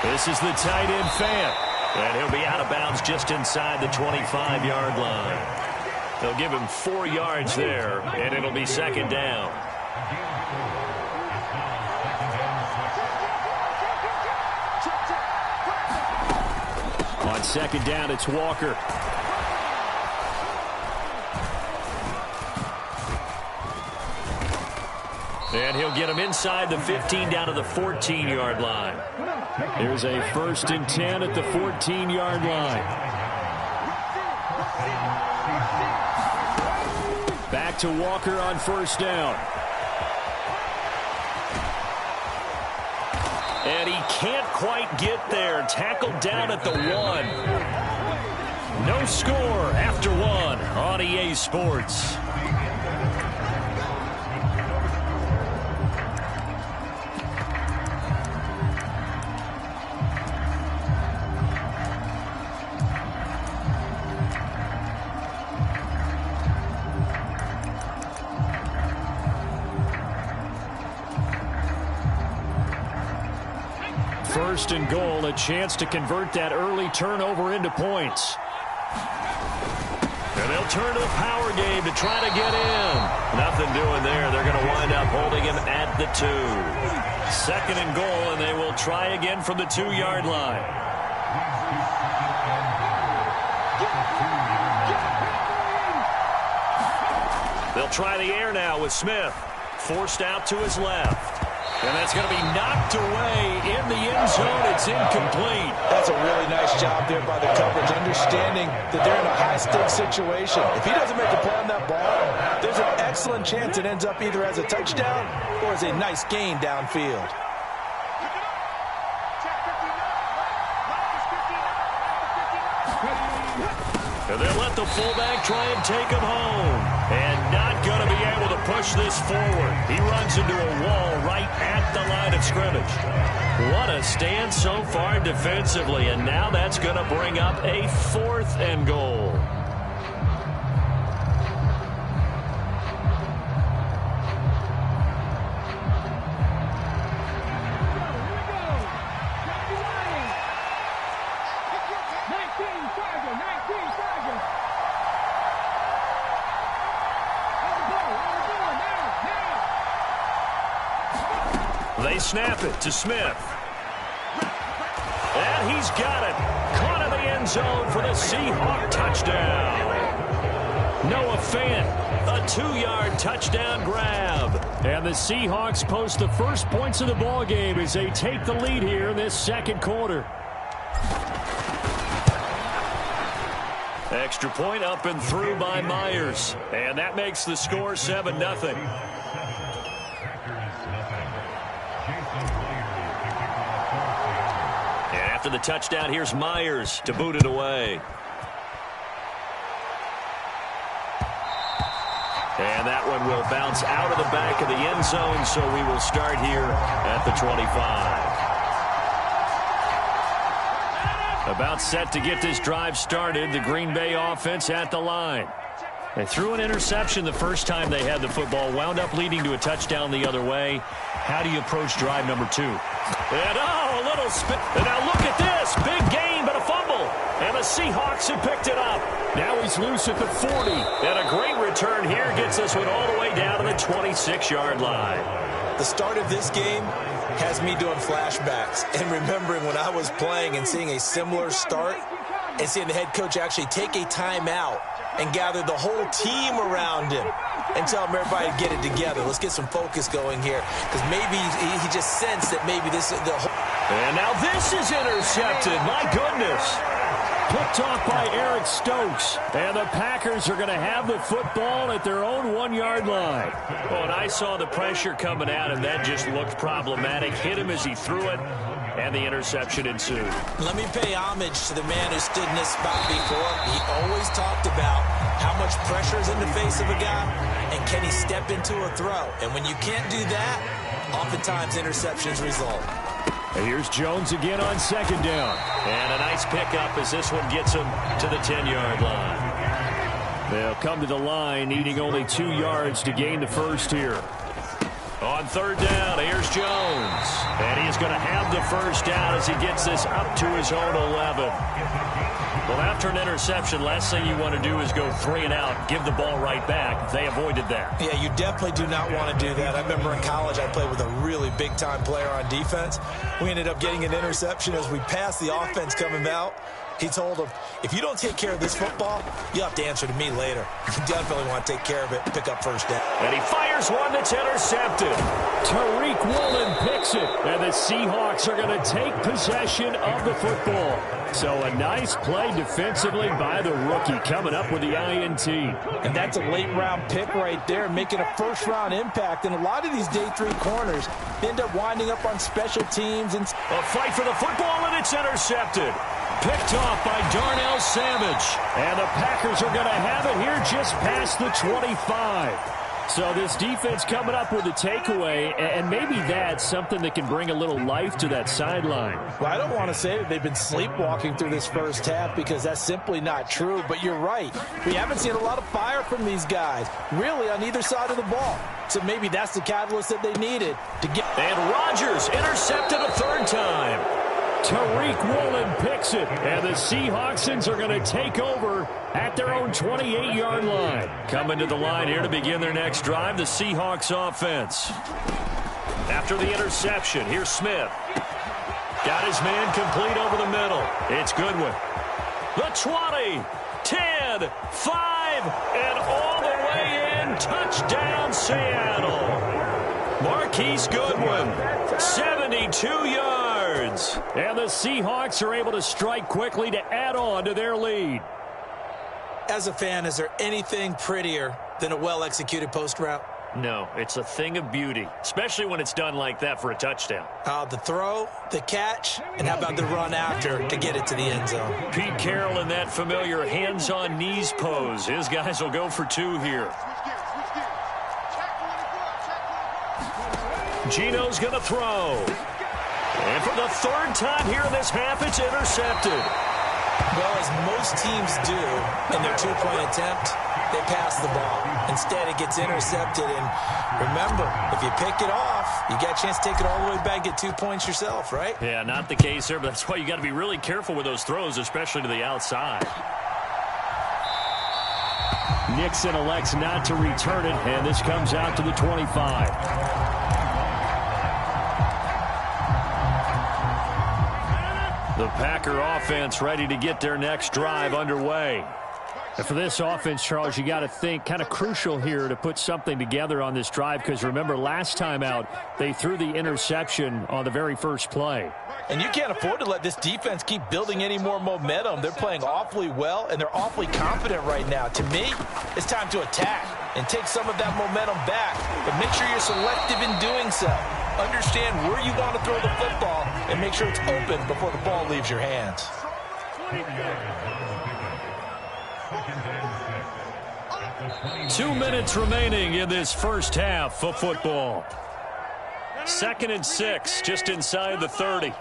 This is the tight end Fant. And he'll be out of bounds just inside the 25-yard line. They'll give him 4 yards there, and it'll be 2nd down. On 2nd down, it's Walker. And he'll get him inside the 15 down to the 14-yard line. Here's a 1st and 10 at the 14-yard line. Back back to Walker on first down. And he can't quite get there. Tackled down at the 1. No score after 1 on EA Sports. First and goal, a chance to convert that early turnover into points. And they'll turn to the power game to try to get in. Nothing doing there. They're going to wind up holding him at the 2. Second and goal, and they will try again from the 2-yard line. They'll try the air now with Smith. Forced out to his left. And that's going to be knocked away in the end zone. It's incomplete. That's a really nice job there by the coverage, understanding that they're in a high-stakes situation. If he doesn't make a play on that ball, there's an excellent chance it ends up either as a touchdown or as a nice gain downfield. And they'll let the fullback try and take him home. And not going to be able to push this forward. He runs into a wall right at the line of scrimmage. What a stand so far defensively. And now that's going to bring up a 4th and goal. They snap it to Smith. And he's got it. Caught in the end zone for the Seahawk touchdown. Noah Fant, a 2-yard touchdown grab. And the Seahawks post the first points of the ball game as they take the lead here in this second quarter. Extra point up and through by Myers. And that makes the score 7-0. After the touchdown, here's Myers to boot it away. And that one will bounce out of the back of the end zone, so we will start here at the 25. About set to get this drive started, the Green Bay offense at the line. They threw an interception the first time they had the football, wound up leading to a touchdown the other way. How do you approach drive number 2? And a little spin. And now look at this. Big gain, but a fumble. And the Seahawks have picked it up. Now he's loose at the 40. And a great return here gets this one all the way down to the 26-yard line. The start of this game has me doing flashbacks and remembering when I was playing and seeing a similar start and seeing the head coach actually take a timeout and gather the whole team around him and tell him everybody to get it together. Let's get some focus going here, because maybe he just sensed that maybe this is the whole. And now this is intercepted. My goodness. Picked off by Eric Stokes. And the Packers are going to have the football at their own 1-yard line. Oh, and I saw the pressure coming out, and that just looked problematic. Hit him as he threw it, and the interception ensued. Let me pay homage to the man who stood in this spot before. He always talked about how much pressure is in the face of a guy, and can he step into a throw. And when you can't do that, oftentimes interceptions result. And here's Jones again on second down. And a nice pickup as this one gets him to the 10-yard line. They'll come to the line, needing only 2 yards to gain the first here. On third down, here's Jones. And he's going to have the first down as he gets this up to his own 11. Well, after an interception, last thing you want to do is go 3 and out, give the ball right back. They avoided that. Yeah, you definitely do not want to do that. I remember in college I played with a really big-time player on defense. We ended up getting an interception as we passed the offense coming out. He told him, if you don't take care of this football, you'll have to answer to me later. You definitely want to take care of it, pick up first down. And he fires one that's intercepted. Tariq Woolen picks it, and the Seahawks are going to take possession of the football. So a nice play defensively by the rookie, coming up with the INT. And that's a late-round pick right there, making a first-round impact. And a lot of these day 3 corners end up winding up on special teams. And a fight for the football, and it's intercepted. Picked off by Darnell Savage. And the Packers are going to have it here just past the 25. So this defense coming up with a takeaway, and maybe that's something that can bring a little life to that sideline. Well, I don't want to say that they've been sleepwalking through this first half because that's simply not true, but you're right. We haven't seen a lot of fire from these guys, really, on either side of the ball. So maybe that's the catalyst that they needed to get. And Rodgers intercepted a third time. Tariq Woolen picks it, and the Seahawksons are going to take over at their own 28-yard line. Coming to the line here to begin their next drive, the Seahawks offense. After the interception, here's Smith. Got his man complete over the middle. It's Goodwin. The 20, 10, 5, and all the way in. Touchdown, Seattle. Marquise Goodwin, 72 yards. And the Seahawks are able to strike quickly to add on to their lead. As a fan, is there anything prettier than a well-executed post route? No, it's a thing of beauty, especially when it's done like that for a touchdown. The throw, the catch, and how about the run after to get it to the end zone? Pete Carroll in that familiar hands-on-knees pose. His guys will go for 2 here. Gino's going to throw. And for the third time here in this half, it's intercepted. Well, as most teams do in their 2-point attempt, they pass the ball. Instead, it gets intercepted. And remember, if you pick it off, you got a chance to take it all the way back, get 2 points yourself, right? Yeah, not the case there, but that's why you got to be really careful with those throws, especially to the outside. Nixon elects not to return it, and this comes out to the 25. The Packer offense ready to get their next drive underway. And for this offense, Charles, you got to think kind of crucial here to put something together on this drive, because remember last time out they threw the interception on the very first play. And you can't afford to let this defense keep building any more momentum. They're playing awfully well, and they're awfully confident right now. To me, it's time to attack and take some of that momentum back. But make sure you're selective in doing so. Understand where you want to throw the football and make sure it's open before the ball leaves your hands. 2 minutes remaining in this first half of football. 2nd and 6, just inside the 30.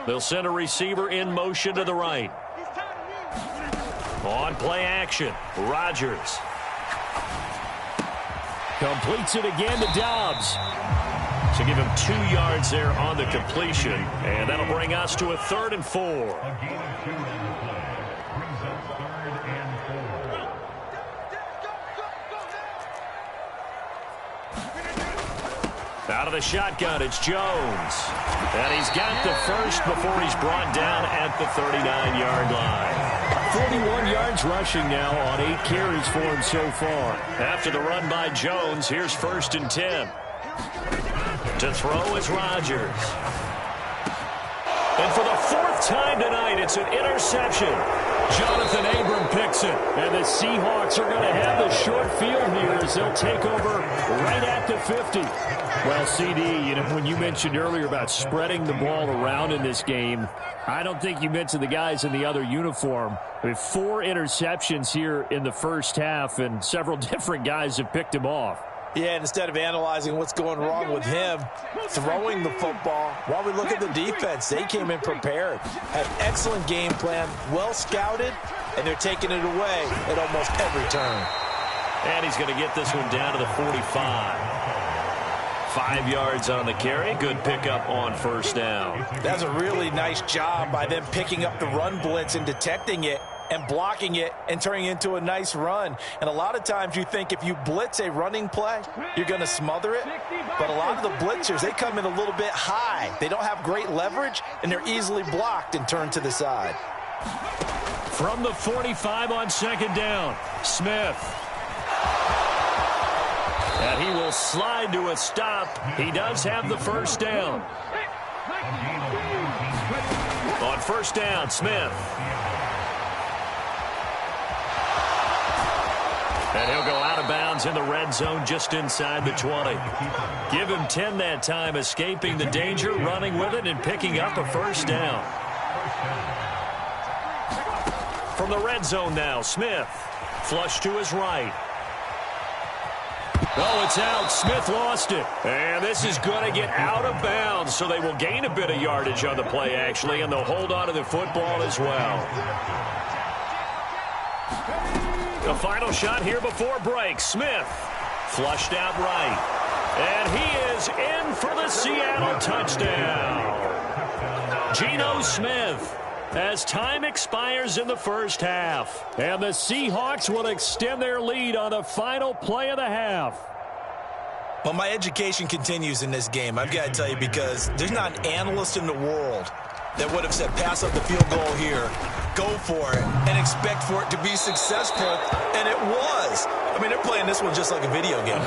They'll send a receiver in motion to the right. On play action, Rodgers. Completes it again to Dobbs. So give him 2 yards there on the completion. And that'll bring us to a 3rd and 4. Out of the shotgun, it's Jones. And he's got the first before he's brought down at the 39-yard line. 41 yards rushing now on 8 carries for him so far. After the run by Jones, here's 1st and 10. To throw is Rodgers. And for the 4th time tonight, it's an interception. Jonathan Abram picks it. And the Seahawks are going to have the short field here as they'll take over right at the 50. Well, CD, you know, when you mentioned earlier about spreading the ball around in this game, I don't think you mentioned the guys in the other uniform. We have 4 interceptions here in the first half, and several different guys have picked him off. Yeah, and instead of analyzing what's going wrong with him throwing the football, while we look at the defense, they came in prepared, had excellent game plan, well scouted, and they're taking it away at almost every turn. And he's going to get this one down to the 45. 5 yards on the carry. Good pickup on 1st down. That's a really nice job by them picking up the run blitz and detecting it and blocking it and turning it into a nice run. And a lot of times you think if you blitz a running play, you're going to smother it. But a lot of the blitzers, they come in a little bit high. They don't have great leverage, and they're easily blocked and turned to the side. From the 45 on second down, Smith. And he will slide to a stop. He does have the first down. On first down, Smith. And he'll go out of bounds in the red zone just inside the 20. Give him 10 that time, escaping the danger, running with it, and picking up a first down. From the red zone now, Smith. Flush to his right. Oh, it's out. Smith lost it. And this is going to get out of bounds, so they will gain a bit of yardage on the play, actually, and they'll hold on to the football as well. The final shot here before break. Smith flushed out right. And he is in for the Seattle touchdown. Geno Smith, as time expires in the first half. And the Seahawks will extend their lead on the final play of the half. Well, my education continues in this game, I've got to tell you, because there's not an analyst in the world that would have said pass up the field goal here, go for it, and expect for it to be successful, and it was. I mean, they're playing this one just like a video game.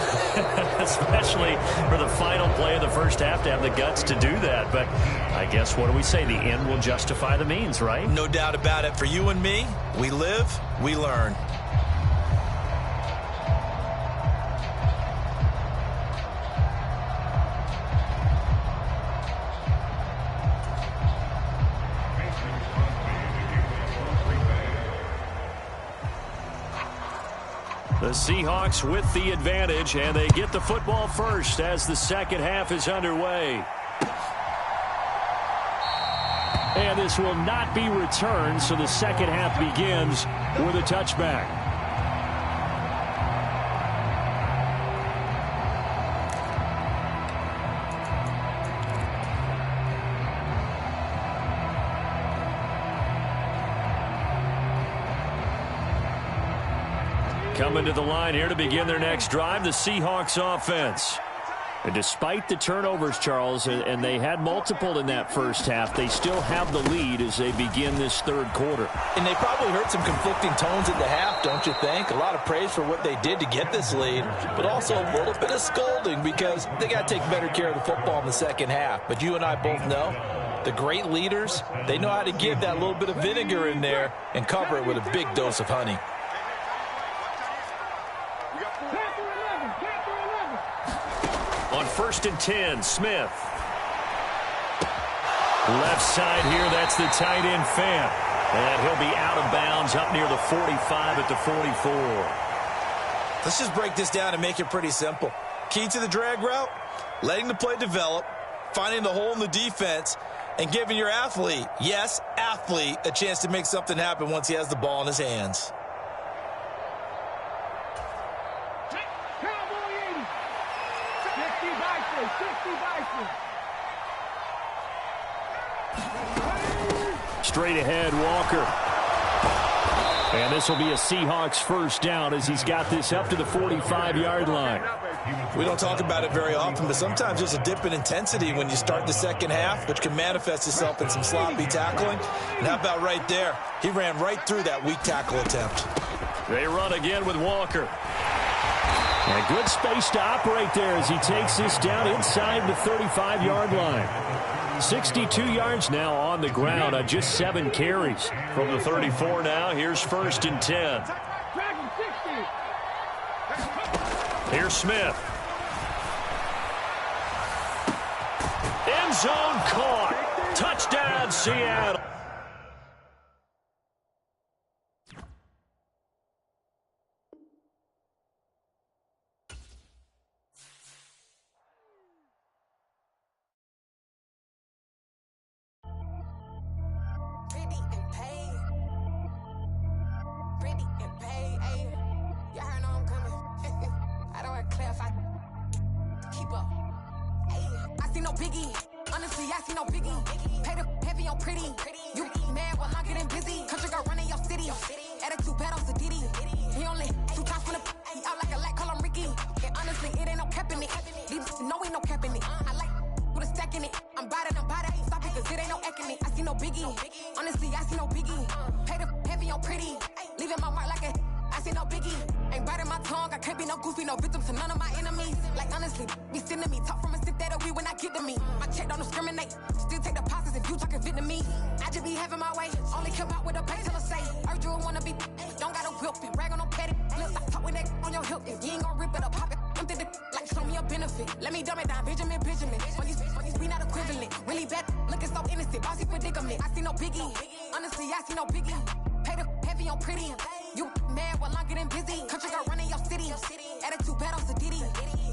Especially for the final play of the first half to have the guts to do that. But I guess, what do we say? The end will justify the means, right? No doubt about it. For you and me, we live, we learn. The Seahawks with the advantage, and they get the football first as the second half is underway. And this will not be returned, so the second half begins with a touchback. Coming to the line here to begin their next drive, the Seahawks offense. And despite the turnovers, Charles, and they had multiple in that first half, they still have the lead as they begin this third quarter. And they probably heard some conflicting tones at the half, don't you think? A lot of praise for what they did to get this lead, but also a little bit of scolding because they got to take better care of the football in the second half. But you and I both know the great leaders, they know how to give that little bit of vinegar in there and cover it with a big dose of honey. On first and 10, Smith. Left side here, that's the tight end Fant. And he'll be out of bounds up near the 45 at the 44. Let's just break this down and make it pretty simple. Key to the drag route, letting the play develop, finding the hole in the defense, and giving your athlete, yes, athlete, a chance to make something happen once he has the ball in his hands. Straight ahead, Walker. And this will be a Seahawks first down as he's got this up to the 45-yard line. We don't talk about it very often, but sometimes there's a dip in intensity when you start the second half, which can manifest itself in some sloppy tackling. And how about right there? He ran right through that weak tackle attempt. They run again with Walker. And good space to operate there as he takes this down inside the 35-yard line. 62 yards now on the ground on just 7 carries. From the 34 now, here's first and 10. Here's Smith. End zone caught. Touchdown, Seattle. I see no biggie. Honestly, I see no biggie. Pay the heavy heavy on pretty. You mad while I'm getting busy. Country girl running your city. Attitude bad on Diddy. He only 2 times from the he out like a light, call him Ricky. And honestly, it ain't no cap in it. These no ain't no cap in it. I like with a stack in it. I'm bad at stop it, cause it ain't no acting it. I see no biggie. Honestly, I see no biggie. Pay the heavy on pretty. Leaving my mark like I see no biggie. Ain't biting my tongue. I can't be no goofy, no victim to none of my enemies. Like honestly, be sending me talk from a sip that we when I get to me. My check don't discriminate. Still take deposits if you talking Vietnamese. I just be having my way. Only come out with a pay till I say. Urge you wanna be. Don't gotta whip it. Rag on no petty. Flip. I talk with that on your hip. If you ain't gon' rip it up, pop it. Empty the like show me a benefit. Let me dumb it down. Benjamin. When these we not equivalent. Really bad. Looking so innocent. Bossy predicament. I see no biggie. Honestly, I see no biggie. Pay the heavy on pretty. You mad while I'm getting busy. Country girl running your city. Attitude bad on Diddy.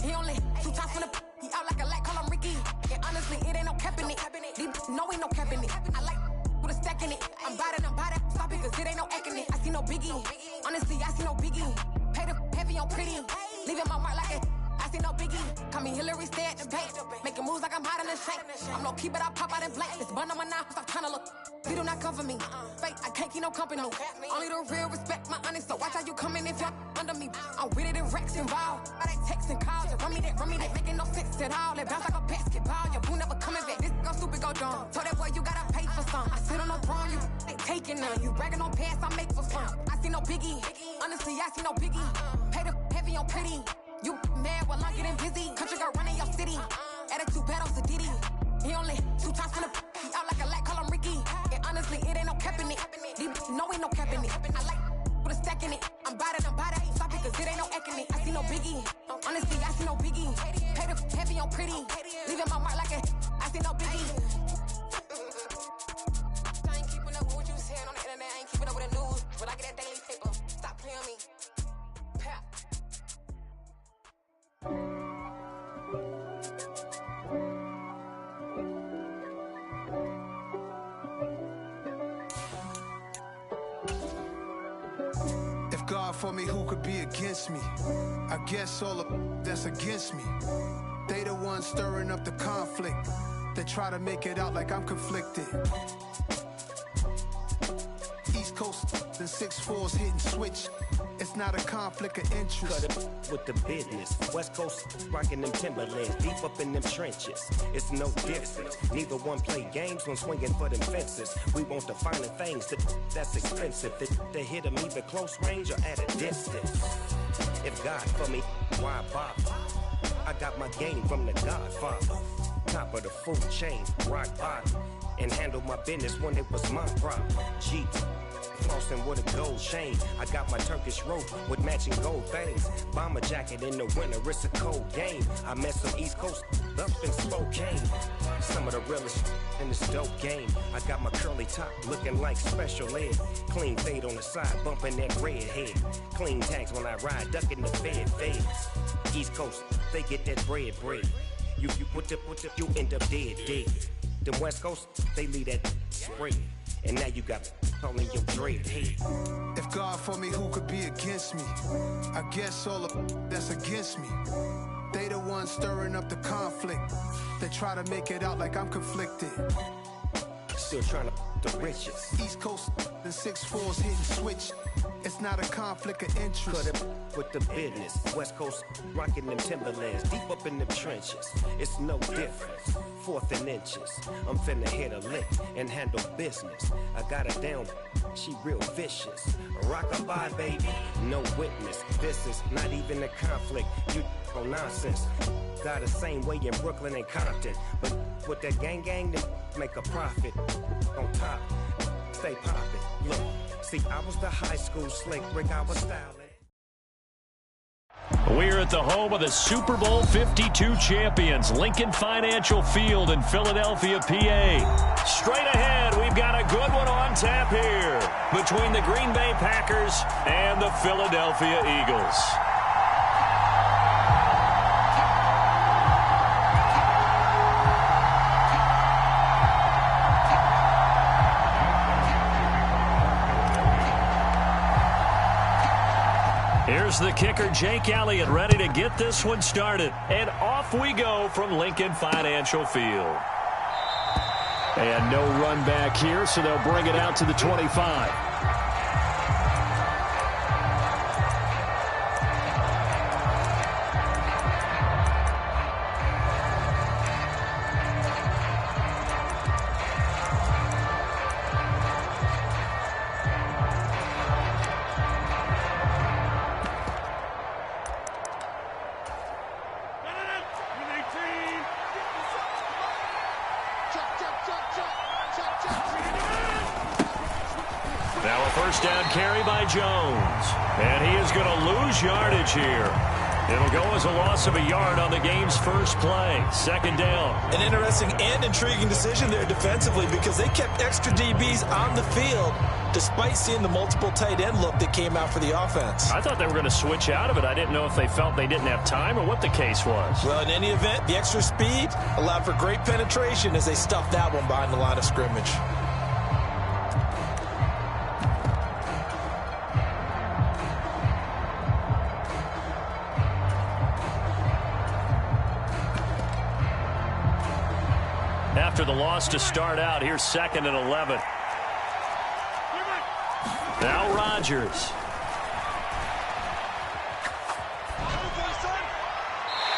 He only 2 times from the he out like a light, call him Ricky. And honestly, it ain't no cap in it. These no ain't no cap in it. I like with a stack in it. I'm bad at stop it, cause it ain't no acting it. I see no biggie. Honestly, I see no biggie. Pay the heavy on pretty. Leaving my mark like I see no biggie. Call me Hillary, stay at the bank. Making moves like I'm hot in the shank. I'm no keep it, I pop out in blank. This bun on my knife, stop trying to look. They do not come for me. Fake, I can't keep no company. Only the real respect my honest. So watch how you coming if you're under me. I'm with it in Rex involved. I they text and calls. You run me that. Making no sense at all. They bounce like a basketball. Your boo never coming back. This go stupid, go dumb. Told that boy you gotta pay for some. I sit on no throne, you ain't taking none. You bragging on pants, I make for fun. I see no biggie. Honestly, I see no biggie. Pay the heavy on pretty. You mad while I'm getting busy. Country girl running your city. Attitude bad on Diddy. He only 2 times from the he out like a light, call him Ricky. And honestly, it ain't no cap in it. These no ain't no cap in it. I like with a stack in it. I'm bad at stop it, cause it ain't no acting it. I see no biggie. Honestly, I see no biggie. Pay the heavy on pretty. Leaving my mark like I see no biggie. I ain't keeping up with what you saying on the internet. I ain't keeping up with the news. But I get that daily paper. Stop playing me. Pap. If God for me, who could be against me? I guess all of that's against me. They the ones stirring up the conflict. They try to make it out like I'm conflicted. East Coast, the 6'4's hitting switch. It's not a conflict of interest. Cut it with the business. West Coast rocking them Timberlands, deep up in them trenches. It's no difference. Neither one play games when swinging for them fences. We want the finer things that's expensive. They hit them either close range or at a distance. If God for me, why bother? I got my game from the Godfather. Top of the food chain, rock bottom. And handle my business when it was my problem. Jeep. Flossing with a gold chain. I got my Turkish rope with matching gold things. Bomber jacket in the winter, it's a cold game. I met some East Coast up in Spokane. Some of the realest in this dope game. I got my curly top looking like special ed. Clean fade on the side, bumping that red head. Clean tags when I ride, ducking the feds. East Coast, they get that bread. You you end up dead. Them West Coast, they leave that spread. And now you got all in your dread head. If God for me, who could be against me? I guess all of that's against me. They the ones stirring up the conflict. They try to make it out like I'm conflicted. Still trying to the riches. East Coast, the 6'4's hitting switch. It's not a conflict of interest. Cut it with the business. West Coast rocking them Timberlands, deep up in them trenches. It's no difference. 4th and inches. I'm finna hit a lick and handle business. I got her down, she real vicious. Rock-a-bye, baby, no witness. This is not even a conflict. You on nonsense. Got the same way in Brooklyn and Compton. But with that gang, they make a profit. On top, stay poppin'. Look, see, I was the high school slick Rick, I was styling. We're at the home of the Super Bowl 52 champions, Lincoln Financial Field in Philadelphia, PA. Straight ahead, we've got a good one on tap here between the Green Bay Packers and the Philadelphia Eagles. Here's the kicker, Jake Elliott, ready to get this one started. And off we go from Lincoln Financial Field. And no run back here, so they'll bring it out to the 25. Now a first down carry by Jones. And he is going to lose yardage here. It'll go as a loss of a yard on the game's first play. Second down. An interesting and intriguing decision there defensively because they kept extra DBs on the field despite seeing the multiple tight end look that came out for the offense. I thought they were going to switch out of it. I didn't know if they felt they didn't have time or what the case was. Well, in any event, the extra speed allowed for great penetration as they stuffed that one behind the line of scrimmage. After the loss to start out, here's 2nd and 11. Now Rodgers.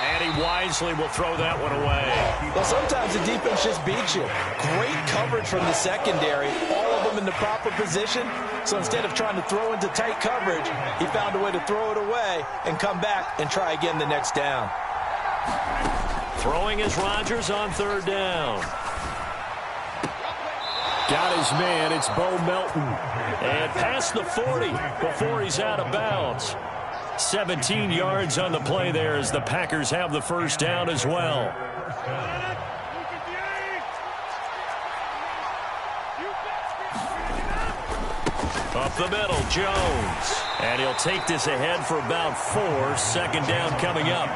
And he wisely will throw that one away. Well, sometimes the defense just beats you. Great coverage from the secondary, all of them in the proper position. So instead of trying to throw into tight coverage, he found a way to throw it away and come back and try again the next down. Throwing is Rodgers on 3rd down. Got his man. It's Bo Melton. And past the 40 before he's out of bounds. 17 yards on the play there as the Packers have the first down as well. Up the middle, Jones. And he'll take this ahead for about 4. 2nd down coming up.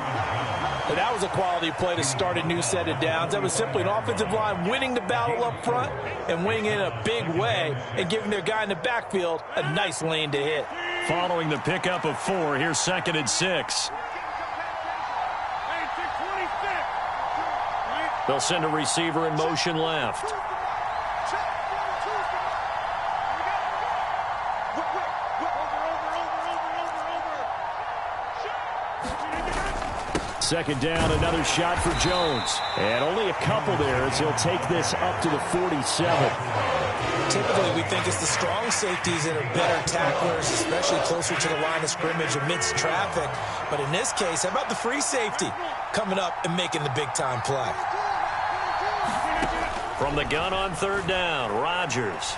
And that was a quality play to start a new set of downs. That was simply an offensive line winning the battle up front and winning in a big way and giving their guy in the backfield a nice lane to hit. Following the pickup of 4, here's 2nd and 6. They'll send a receiver in motion left. Second down, another shot for Jones. And only a couple there as he'll take this up to the 47. Typically, we think it's the strong safeties that are better tacklers, especially closer to the line of scrimmage amidst traffic. But in this case, how about the free safety coming up and making the big-time play? From the gun on 3rd down, Rodgers.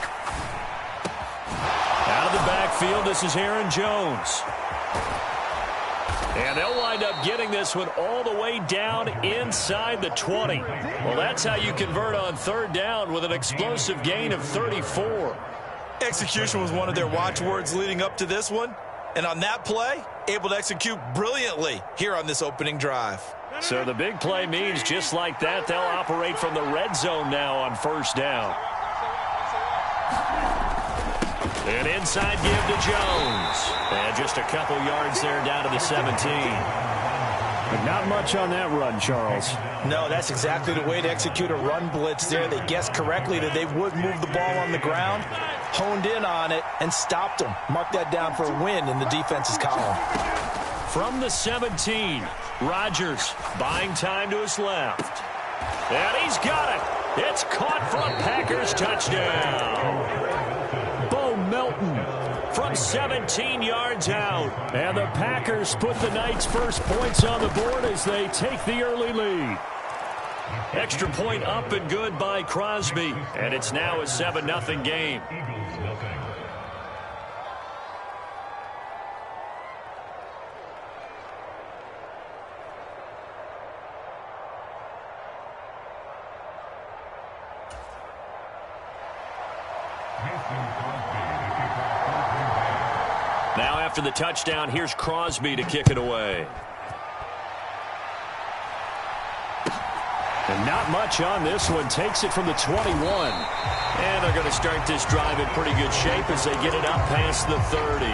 Out of the backfield, this is Aaron Jones. And they'll wind up getting this one all the way down inside the 20. Well, that's how you convert on 3rd down with an explosive gain of 34. Execution was one of their watchwords leading up to this one. And on that play, able to execute brilliantly here on this opening drive. So the big play means just like that, they'll operate from the red zone now on 1st down. An inside give to Jones. And just a couple yards there down to the 17. But not much on that run, Charles. No, that's exactly the way to execute a run blitz there. They guessed correctly that they would move the ball on the ground, honed in on it, and stopped them. Mark that down for a win in the defense's column. From the 17, Rodgers buying time to his left. And he's got it. It's caught for a Packers touchdown. Melton from 17 yards out. And the Packers put the Knights' first points on the board as they take the early lead. Extra point up and good by Crosby. And it's now a 7-0 game. Now after the touchdown, here's Crosby to kick it away. And not much on this one. Takes it from the 21. And they're going to start this drive in pretty good shape as they get it up past the 30.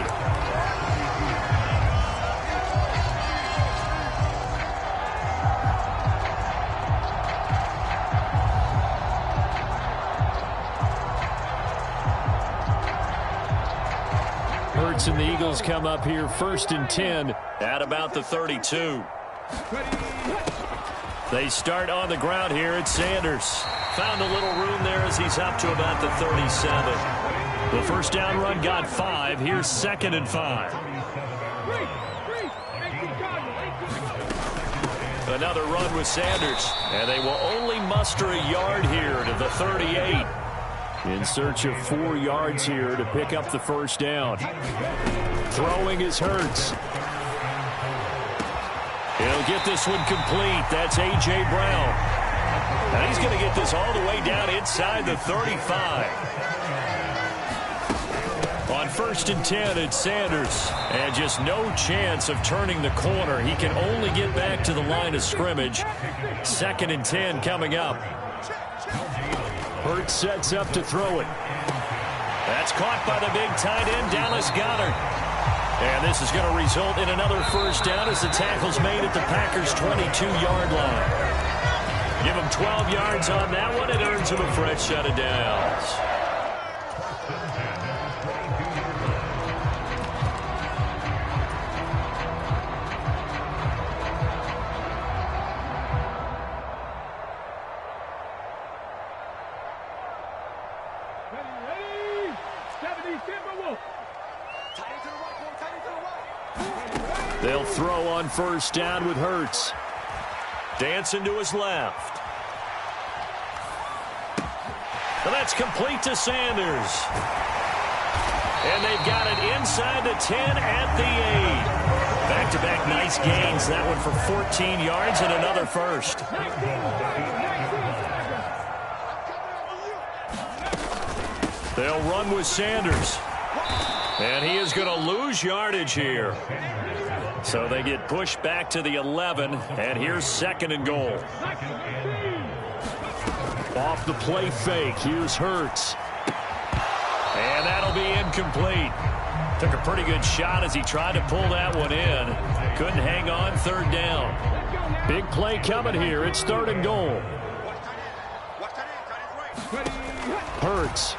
timeouts, and the Eagles come up here 1st and 10 at about the 32. They start on the ground here at Sanders. Found a little room there as he's up to about the 37. The first down run got 5. Here's 2nd and 5. Another run with Sanders, and they will only muster a yard here to the 38. In search of 4 yards here to pick up the first down. Throwing is Hurts. He'll get this one complete. That's A.J. Brown. And he's going to get this all the way down inside the 35. On 1st and 10, it's Sanders. And just no chance of turning the corner. He can only get back to the line of scrimmage. 2nd and 10 coming up. Hurts sets up to throw it. That's caught by the big tight end, Dallas Goedert. And this is going to result in another first down as the tackle's made at the Packers' 22-yard line. Give him 12 yards on that one. It earns him a fresh set of downs. They'll throw on first down with Hurts. Dancing to his left. And that's complete to Sanders. And they've got it inside the 10 at the 8. Back-to-back nice gains. That one for 14 yards and another first. They'll run with Sanders. And he is going to lose yardage here. So they get pushed back to the 11, and here's 2nd and goal. Off the play fake, here's Hurts. And that'll be incomplete. Took a pretty good shot as he tried to pull that one in. Couldn't hang on, 3rd down. Big play coming here, it's 3rd and goal. Hurts.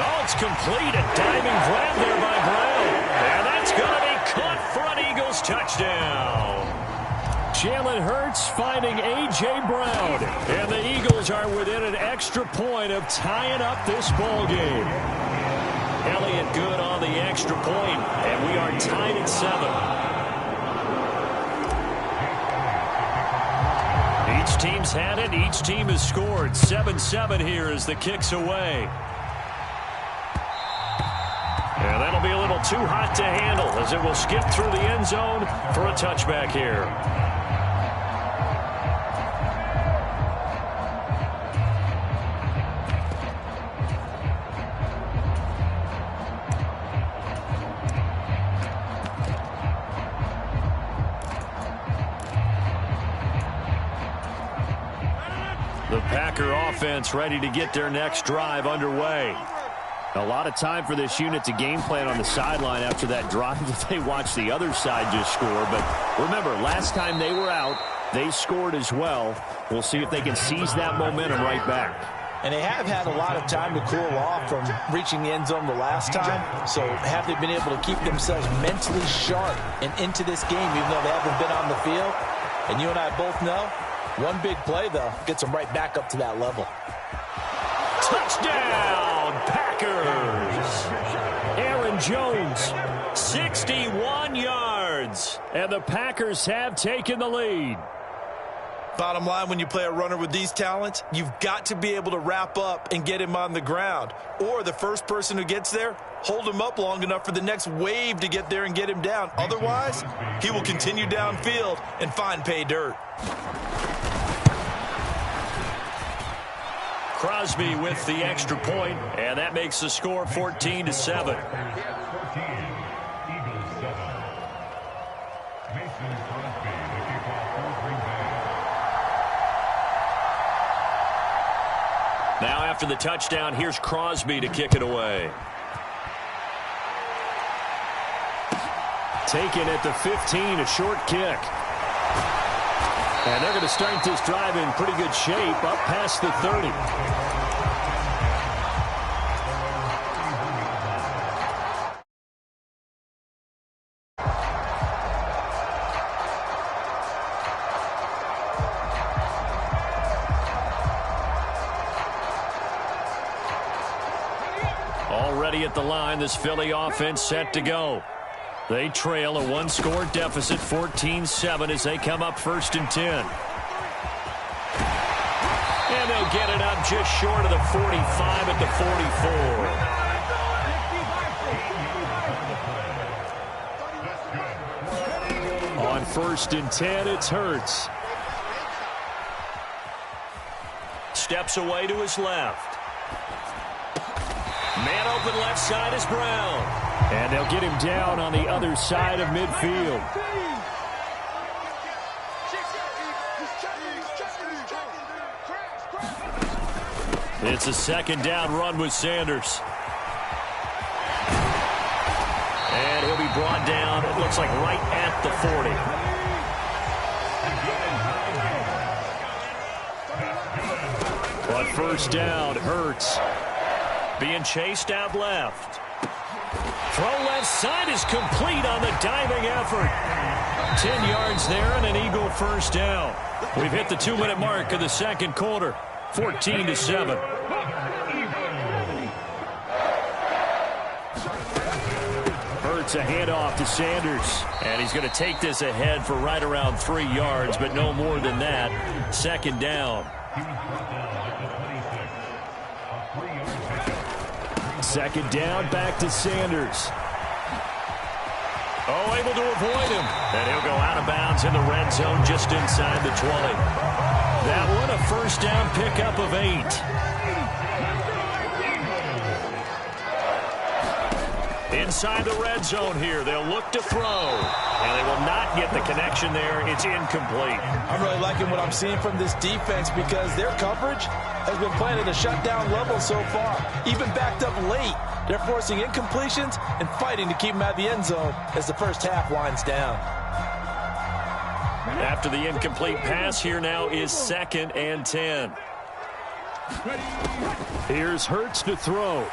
Oh, it's complete. A diving grab there by Brown. And that's going to be caught for an Eagles touchdown. Jalen Hurts finding A.J. Brown. And the Eagles are within an extra point of tying up this ball game. Elliott good on the extra point, and we are tied at 7. Each team's had it. Each team has scored. 7-7 here as the kick's away. And that'll be a little too hot to handle as it will skip through the end zone for a touchback here. The Packer offense ready to get their next drive underway. A lot of time for this unit to game plan on the sideline after that drive that they watched the other side just score. But remember, last time they were out, they scored as well. We'll see if they can seize that momentum right back. And they have had a lot of time to cool off from reaching the end zone the last time. So have they been able to keep themselves mentally sharp and into this game, even though they haven't been on the field? And you and I both know, one big play, though, gets them right back up to that level. Touchdown, Packers! Aaron Jones, 61 yards. And the Packers have taken the lead. Bottom line, when you play a runner with these talents, you've got to be able to wrap up and get him on the ground. Or the first person who gets there, hold him up long enough for the next wave to get there and get him down. Otherwise, he will continue downfield and find pay dirt. Crosby with the extra point, and that makes the score 14-7. Now after the touchdown, here's Crosby to kick it away. Taken at the 15, a short kick. And they're going to start this drive in pretty good shape, up past the 30. ready at the line. This Philly offense set to go. They trail a one-score deficit, 14-7, as they come up 1st and 10. And they'll get it up just short of the 45 at the 44. On 1st and 10, it's Hurts. Steps away to his left. Man open left side is Brown. And they'll get him down on the other side of midfield. It's a 2nd down run with Sanders. And he'll be brought down, it looks like right at the 40. On 1st down, Hurts being chased out left. Throw left side is complete on the diving effort. 10 yards there and an Eagle 1st down. We've hit the 2-minute mark of the 2nd quarter. 14-7. Hurts a handoff to Sanders. And he's going to take this ahead for right around 3 yards, but no more than that. 2nd down. 2nd down, back to Sanders. Oh, able to avoid him. And he'll go out of bounds in the red zone just inside the 20. That one, a 1st down pickup of 8. Inside the red zone here, they'll look to throw. And they will not get the connection there. It's incomplete. I'm really liking what I'm seeing from this defense because their coverage has been playing at a shutdown level so far. Even backed up late, they're forcing incompletions and fighting to keep them out of the end zone as the first half winds down. After the incomplete pass, here now is 2nd and 10. Here's Hurts to throw.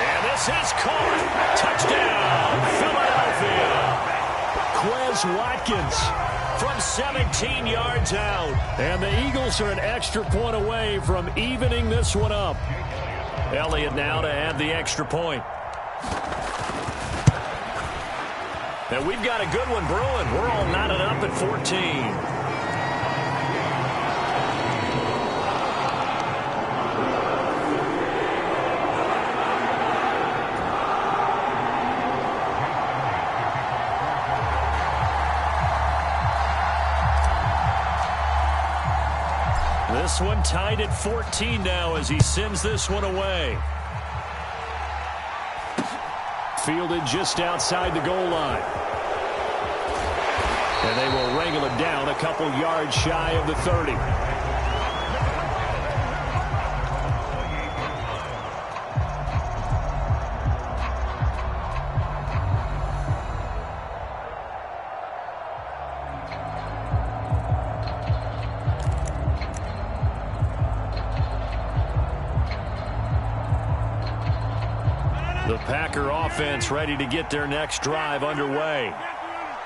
And this is caught. Touchdown, Philadelphia. Quez Watkins from 17 yards out. And the Eagles are an extra point away from evening this one up. Elliott now to add the extra point. And we've got a good one brewing. We're all knotted up at 14. This one tied at 14 now as he sends this one away. Fielded just outside the goal line. And they will wrangle it down a couple yards shy of the 30. The Packer offense ready to get their next drive underway.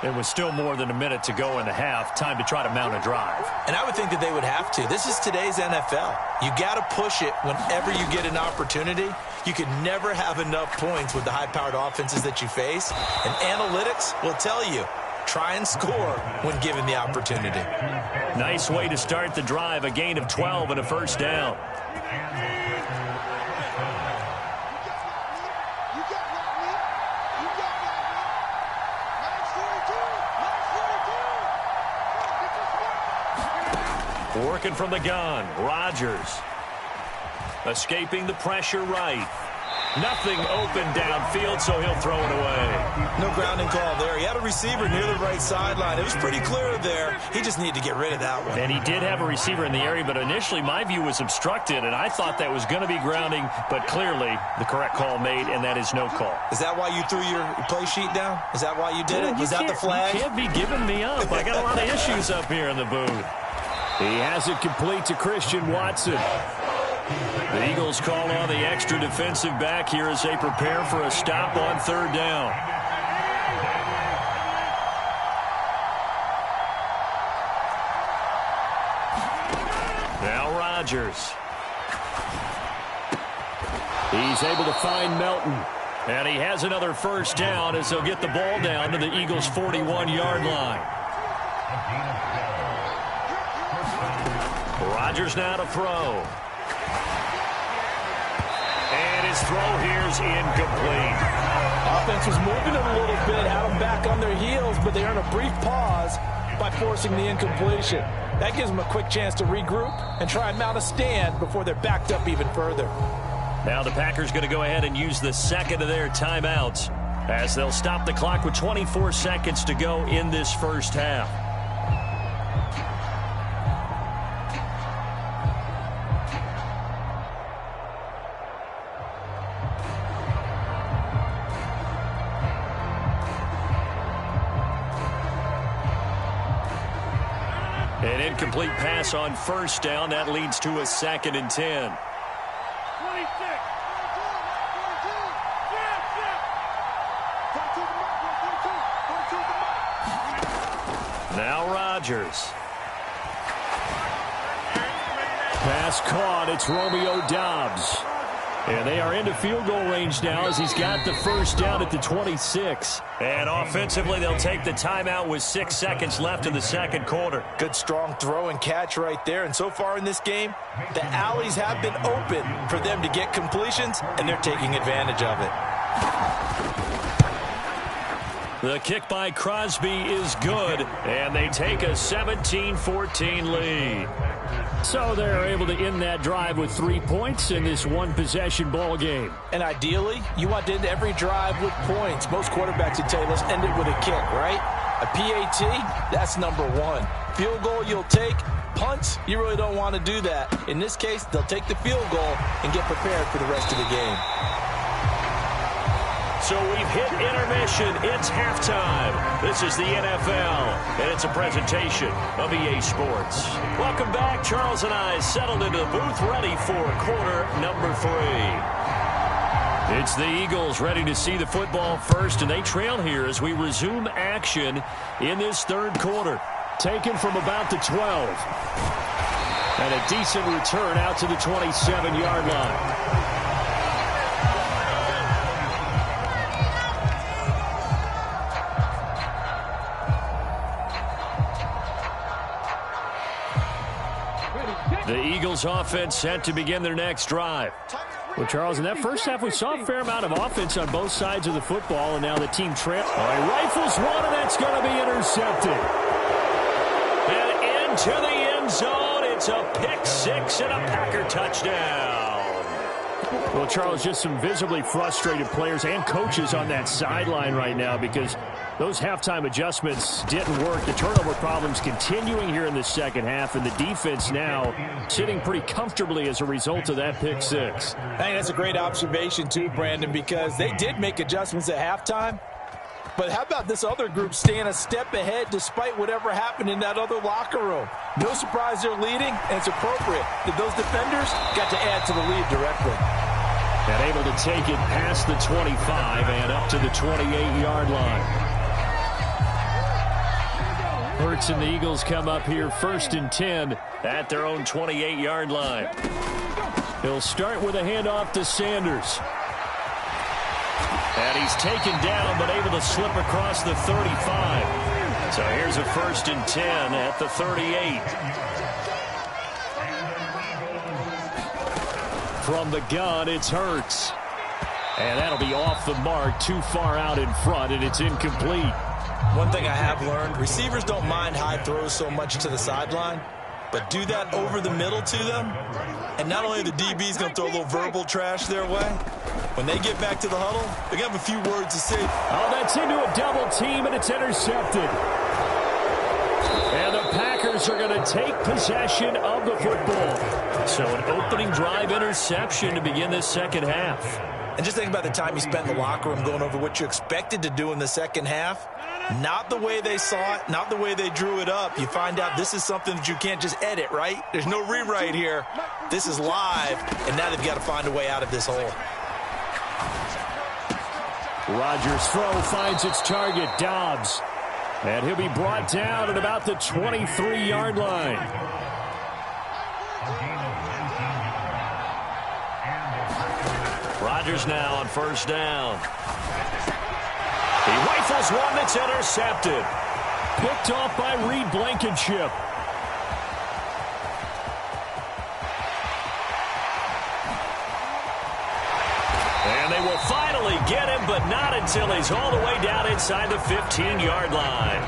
There was still more than a minute to go in the half. Time to try to mount a drive. And I would think that they would have to. This is today's NFL. You got to push it whenever you get an opportunity. You can never have enough points with the high-powered offenses that you face. And analytics will tell you, try and score when given the opportunity. Nice way to start the drive. A gain of 12 and a 1st down. Working from the gun, Rodgers. Escaping the pressure right. Nothing open downfield, so he'll throw it away. No grounding call there. He had a receiver near the right sideline. It was pretty clear there. He just needed to get rid of that one. And he did have a receiver in the area, but initially my view was obstructed, and I thought that was going to be grounding, but clearly the correct call made, and that is no call. Is that why you threw your play sheet down? Is that why you did it? Was that the flag? You can't be giving me up. I got a lot of issues up here in the booth. He has it complete to Christian Watson. The Eagles call on the extra defensive back here as they prepare for a stop on 3rd down. Now Rodgers. He's able to find Melton. And he has another first down as they'll get the ball down to the Eagles' 41-yard line. Rodgers now to throw. And his throw here's incomplete. Offense was moving it a little bit, had them back on their heels, but they earned a brief pause by forcing the incompletion. That gives them a quick chance to regroup and try and mount a stand before they're backed up even further. Now the Packers going to go ahead and use the second of their timeouts as they'll stop the clock with 24 seconds to go in this first half. An incomplete pass on first down. That leads to a 2nd and 10. Now Rodgers. Pass caught. It's Romeo Doubs. And they are into field goal range now as he's got the first down at the 26. And offensively, they'll take the timeout with 6 seconds left in the second quarter. Good strong throw and catch right there. And so far in this game, the alleys have been open for them to get completions, and they're taking advantage of it. The kick by Crosby is good, and they take a 17-14 lead. So they're able to end that drive with 3 points in this one-possession ball game. And ideally, you want to end every drive with points. Most quarterbacks would tell you, let's end it with a kick, right? A PAT, that's number one. Field goal you'll take. Punts, you really don't want to do that. In this case, they'll take the field goal and get prepared for the rest of the game. So we've hit intermission. It's halftime. This is the NFL, and it's a presentation of EA Sports. Welcome back. Charles and I settled into the booth, ready for quarter number 3. It's the Eagles ready to see the football first, and they trail here as we resume action in this third quarter. Taken from about the 12. And a decent return out to the 27-yard line. The Eagles offense set to begin their next drive. Well, Charles, in that first half, we saw a fair amount of offense on both sides of the football, and now the team trails. All right, rifles one, and that's going to be intercepted. And into the end zone. It's a pick six and a Packer touchdown. Well, Charles, just some visibly frustrated players and coaches on that sideline right now because those halftime adjustments didn't work. The turnover problems continuing here in the second half, and the defense now sitting pretty comfortably as a result of that pick six. I think that's a great observation too, Brandon, because they did make adjustments at halftime. But how about this other group staying a step ahead despite whatever happened in that other locker room? No surprise they're leading, and it's appropriate that those defenders got to add to the lead directly. And able to take it past the 25 and up to the 28-yard line. Hurts and the Eagles come up here 1st and 10 at their own 28-yard line. He'll start with a handoff to Sanders. And he's taken down but able to slip across the 35. So here's a 1st and 10 at the 38. From the gun, it's Hurts. And that'll be off the mark, too far out in front, and it's incomplete. One thing I have learned, receivers don't mind high throws so much to the sideline, but do that over the middle to them, and not only are the DBs going to throw a little verbal trash their way, when they get back to the huddle, they're going to have a few words to say. Oh, that's into a double team, and it's intercepted. And the Packers are going to take possession of the football. So an opening drive interception to begin this second half. And just think about the time you spent in the locker room going over what you expected to do in the second half. Not the way they saw it, not the way they drew it up. You find out this is something that you can't just edit, right? There's no rewrite here. This is live, and now they've got to find a way out of this hole. Rodgers' throw finds its target, Doubs. And he'll be brought down at about the 23-yard line. Rodgers now on first down. He rifles one that's intercepted. Picked off by Reed Blankenship. And they will finally get him, but not until he's all the way down inside the 15-yard line.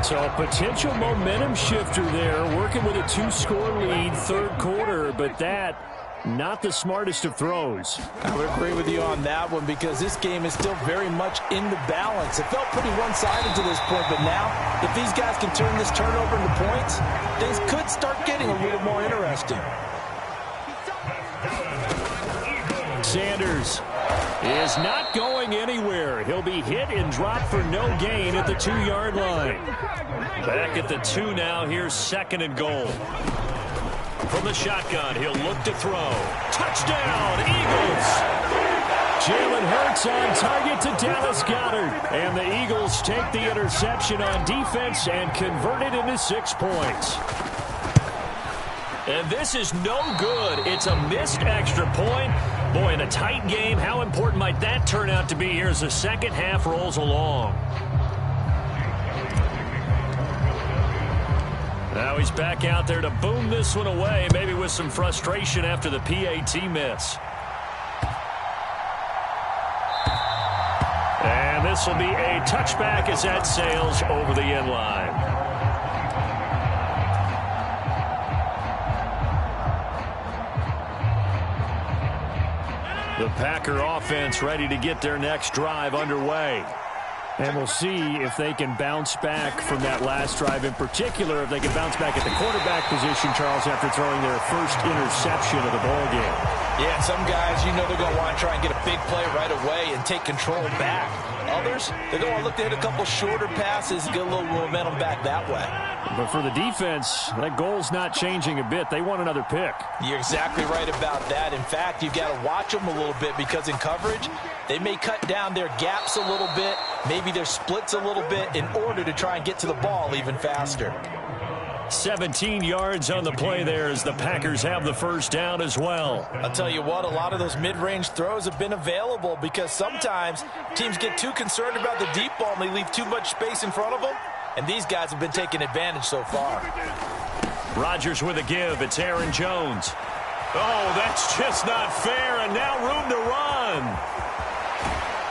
So a potential momentum shifter there, working with a 2-score lead, third quarter, but that, not the smartest of throws. I would agree with you on that one because this game is still very much in the balance. It felt pretty one-sided to this point, but now, if these guys can turn this turnover into points, things could start getting a little more interesting. Sanders is not going anywhere. He'll be hit and dropped for no gain at the 2-yard line. Back at the 2 now. Here's second and goal. From the shotgun, he'll look to throw. Touchdown, Eagles! Jalen Hurts on target to Dallas Goedert. And the Eagles take the interception on defense and convert it into 6 points. And this is no good. It's a missed extra point. Boy, in a tight game, how important might that turn out to be here as the second half rolls along? Now he's back out there to boom this one away, maybe with some frustration after the PAT miss. And this will be a touchback as that sails over the end line. The Packer offense ready to get their next drive underway. And we'll see if they can bounce back from that last drive, in particular if they can bounce back at the quarterback position, Charles, after throwing their first interception of the ball game. Yeah, some guys, you know they're going to want to try and get a big play right away and take control back. Others, they're going to look to hit a couple shorter passes and get a little momentum back that way. But for the defense, that goal's not changing a bit. They want another pick. You're exactly right about that. In fact, you've got to watch them a little bit because in coverage, they may cut down their gaps a little bit, maybe their splits a little bit in order to try and get to the ball even faster. 17 yards on the play there as the Packers have the first down as well. I'll tell you what, a lot of those mid-range throws have been available because sometimes teams get too concerned about the deep ball and they leave too much space in front of them, and these guys have been taking advantage so far. Rodgers with a give. It's Aaron Jones. Oh, that's just not fair, and now room to run.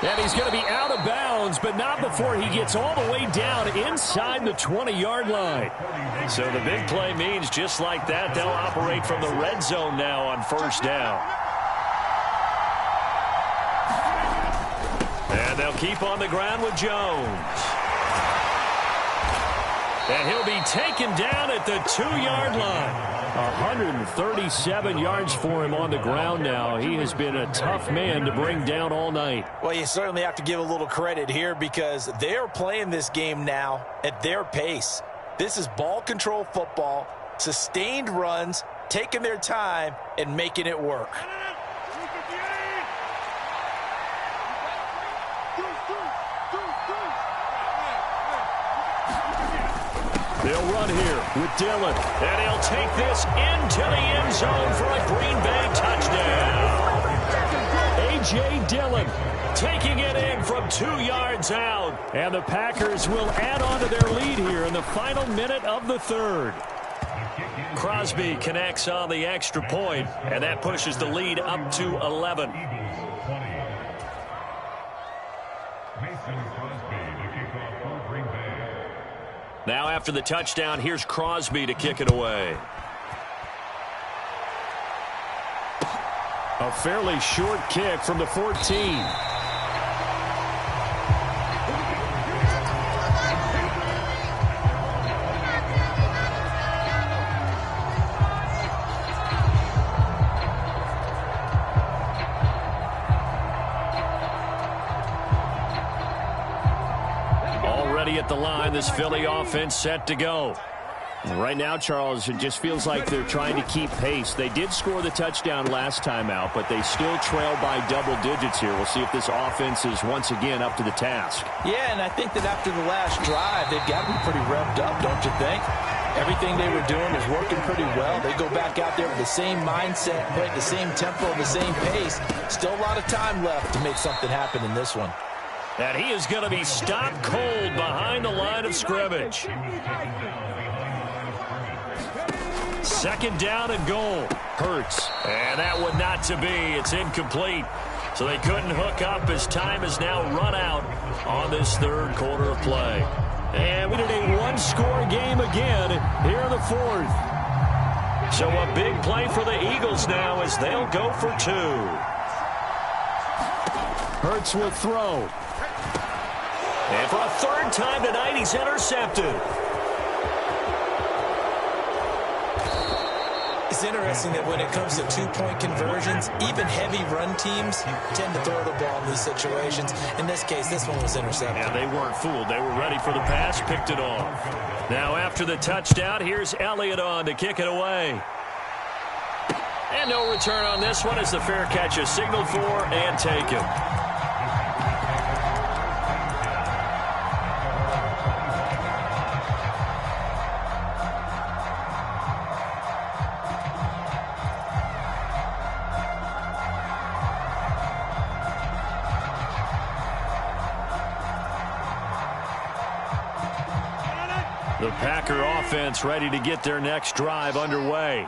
And he's going to be out of bounds, but not before he gets all the way down inside the 20-yard line. So the big play means just like that, they'll operate from the red zone now on first down. And they'll keep on the ground with Jones. And he'll be taken down at the 2-yard line. 137 yards for him on the ground now. He has been a tough man to bring down all night. Well, you certainly have to give a little credit here because they're playing this game now at their pace. This is ball control football, sustained runs, taking their time, and making it work. They'll run here with Dillon, and he'll take this into the end zone for a Green Bay touchdown. A.J. Dillon taking it in from 2 yards out. And the Packers will add on to their lead here in the final minute of the third. Crosby connects on the extra point, and that pushes the lead up to 11. Now after the touchdown, here's Crosby to kick it away. A fairly short kick from the 14. At the line, this Philly offense set to go. Right now, Charles, it just feels like they're trying to keep pace. They did score the touchdown last time out, but they still trail by double digits here. We'll see if this offense is once again up to the task. Yeah, and I think that after the last drive, they've got to be pretty revved up, don't you think? Everything they were doing was working pretty well. They go back out there with the same mindset, play at the same tempo, the same pace. Still a lot of time left to make something happen in this one. And he is going to be stopped cold behind the line of scrimmage. Second down and goal. Hurts. And that one not to be. It's incomplete. So they couldn't hook up as time has now run out on this third quarter of play. And we did a one-score game again here in the fourth. So a big play for the Eagles now as they'll go for two. Hurts will throw. And for a third time tonight, he's intercepted. It's interesting that when it comes to two-point conversions, even heavy run teams tend to throw the ball in these situations. In this case, this one was intercepted. Yeah, they weren't fooled. They were ready for the pass, picked it off. Now after the touchdown, here's Elliott on to kick it away. And no return on this one as the fair catch is signaled for and taken. The Packer offense ready to get their next drive underway.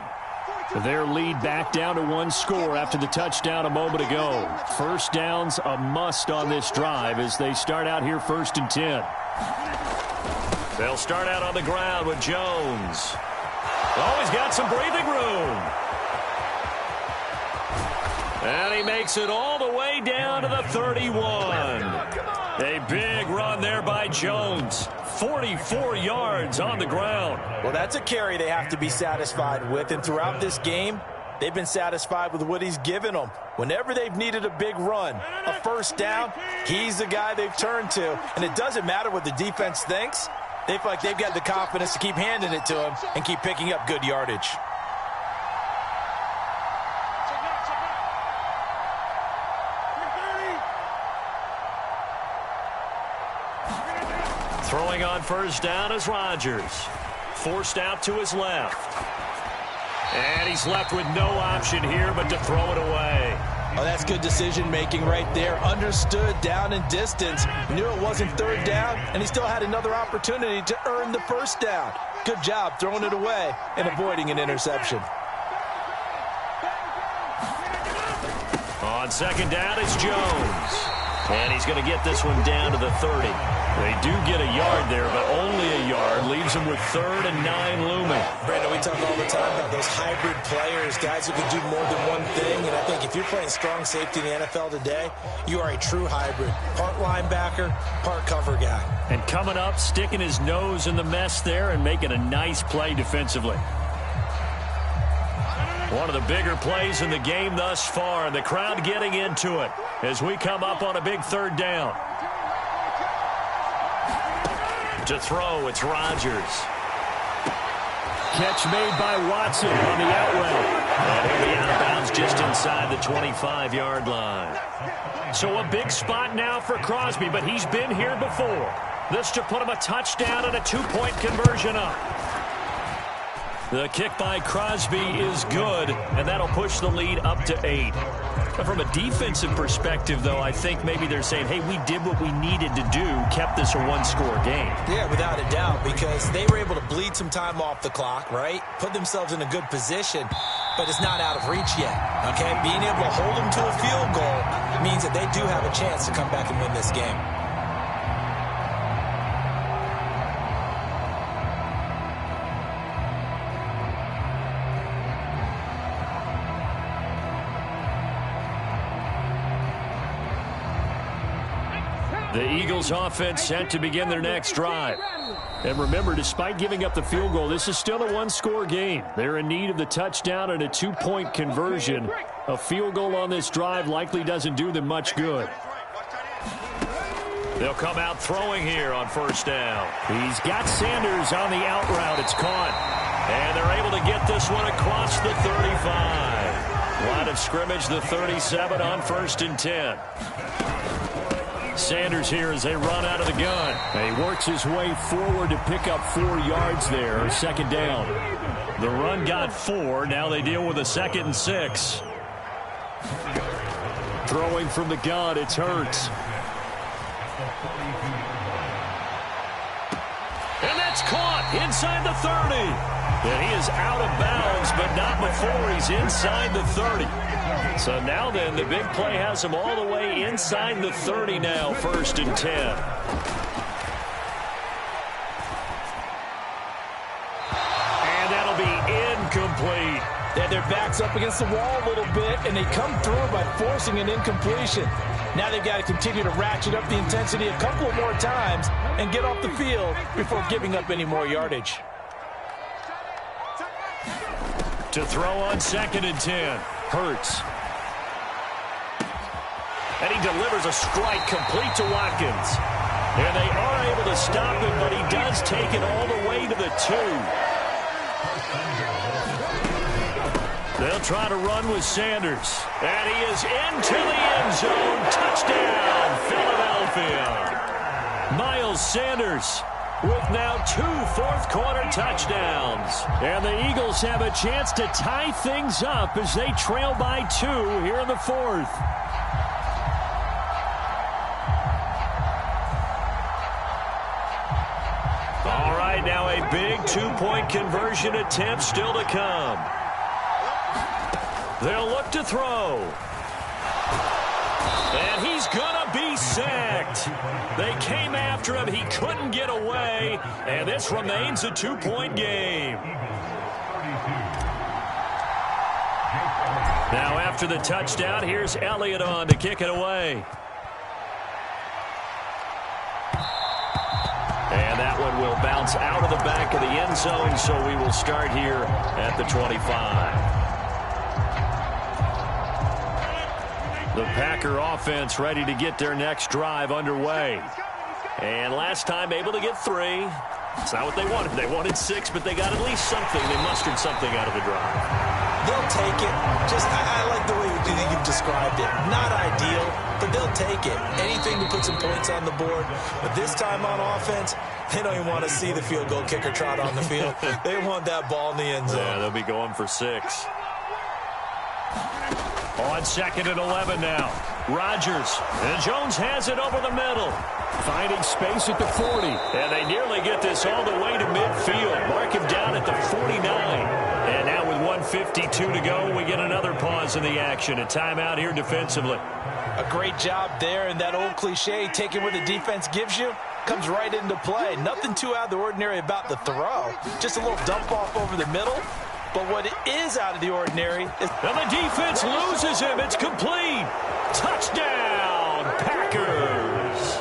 Their lead back down to one score after the touchdown a moment ago. First down's a must on this drive as they start out here 1st and 10. They'll start out on the ground with Jones. Oh, he's got some breathing room. And he makes it all the way down to the 31. A big run there by Jones. 44 yards on the ground. Well, that's a carry they have to be satisfied with. And throughout this game, they've been satisfied with what he's given them. Whenever they've needed a big run, a first down, he's the guy they've turned to. And it doesn't matter what the defense thinks. They feel like they've got the confidence to keep handing it to him and keep picking up good yardage. Throwing on first down is Rodgers. Forced out to his left. And he's left with no option here but to throw it away. Oh, that's good decision-making right there. Understood down and distance. Knew it wasn't third down, and he still had another opportunity to earn the first down. Good job throwing it away and avoiding an interception. On second down, it's Jones. And he's going to get this one down to the 30. They do get a yard there, but only a yard. Leaves them with 3rd and 9 looming. Brandon, we talk all the time about those hybrid players, guys who can do more than one thing. And I think if you're playing strong safety in the NFL today, you are a true hybrid. Part linebacker, part cover guy. And coming up, sticking his nose in the mess there and making a nice play defensively. One of the bigger plays in the game thus far, and the crowd getting into it as we come up on a big 3rd down. To throw, it's Rodgers. Catch made by Watson on the out route. And he'll be out of bounds just inside the 25-yard line. So a big spot now for Crosby, but he's been here before. This to put him a touchdown and a 2-point conversion up. The kick by Crosby is good, and that'll push the lead up to 8. But from a defensive perspective, though, I think maybe they're saying, hey, we did what we needed to do, kept this a one-score game. Yeah, without a doubt, because they were able to bleed some time off the clock, right? Put themselves in a good position, but it's not out of reach yet, okay? Being able to hold them to a field goal means that they do have a chance to come back and win this game. The Eagles offense set to begin their next drive. And remember, despite giving up the field goal, this is still a one-score game. They're in need of the touchdown and a 2-point conversion. A field goal on this drive likely doesn't do them much good. They'll come out throwing here on first down. He's got Sanders on the out route. It's caught. And they're able to get this one across the 35. Line of scrimmage, the 37 on 1st and 10. Sanders here as they run out of the gun. And he works his way forward to pick up 4 yards there, second down. The run got 4. Now they deal with a 2nd and 6. Throwing from the gun, it's Hurts. And that's caught inside the 30. And he is out of bounds, but not before he's inside the 30. So now then, the big play has him all the way inside the 30 now, 1st and 10. And that'll be incomplete. They had their backs up against the wall a little bit, and they come through by forcing an incompletion. Now they've got to continue to ratchet up the intensity a couple of more times and get off the field before giving up any more yardage. To throw on 2nd and 10, Hurts. And he delivers a strike complete to Watkins. And they are able to stop him, but he does take it all the way to the 2. They'll try to run with Sanders. And he is into the end zone. Touchdown, Philadelphia. Miles Sanders with now 2 fourth-quarter touchdowns. And the Eagles have a chance to tie things up as they trail by 2 here in the 4th. All right, now a big 2-point conversion attempt still to come. They'll look to throw. And he's going to be sacked. They came after him. He couldn't get away. And this remains a 2-point game. Now after the touchdown, here's Elliott on to kick it away. And that one will bounce out of the back of the end zone, so we will start here at the 25. The Packer offense ready to get their next drive underway. And last time able to get 3. It's not what they wanted. They wanted 6, but they got at least something. They mustered something out of the drive. They'll take it. I like the way you've described it. Not ideal, but they'll take it. Anything to put some points on the board. But this time on offense, they don't even want to see the field goal kicker trot on the field. They want that ball in the end zone. Yeah, they'll be going for 6. On 2nd and 11 now. Rodgers. And Jones has it over the middle. Finding space at the 40. And they nearly get this all the way to midfield. Mark him down at the 49. And now with 1:52 to go, we get another pause in the action. A timeout here defensively. A great job there, and that old cliche, taking what the defense gives you, comes right into play. Nothing too out of the ordinary about the throw. Just a little dump off over the middle. But what is out of the ordinary is... And the defense loses him. It's complete. Touchdown, Packers.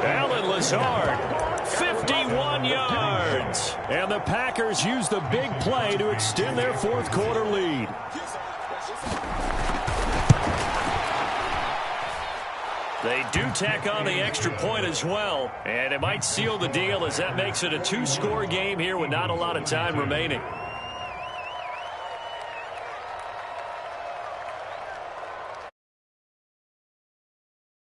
Allen Lazard, 51 yards. And the Packers use the big play to extend their 4th-quarter lead. They do tack on the extra point as well. And it might seal the deal as that makes it a 2-score game here with not a lot of time remaining.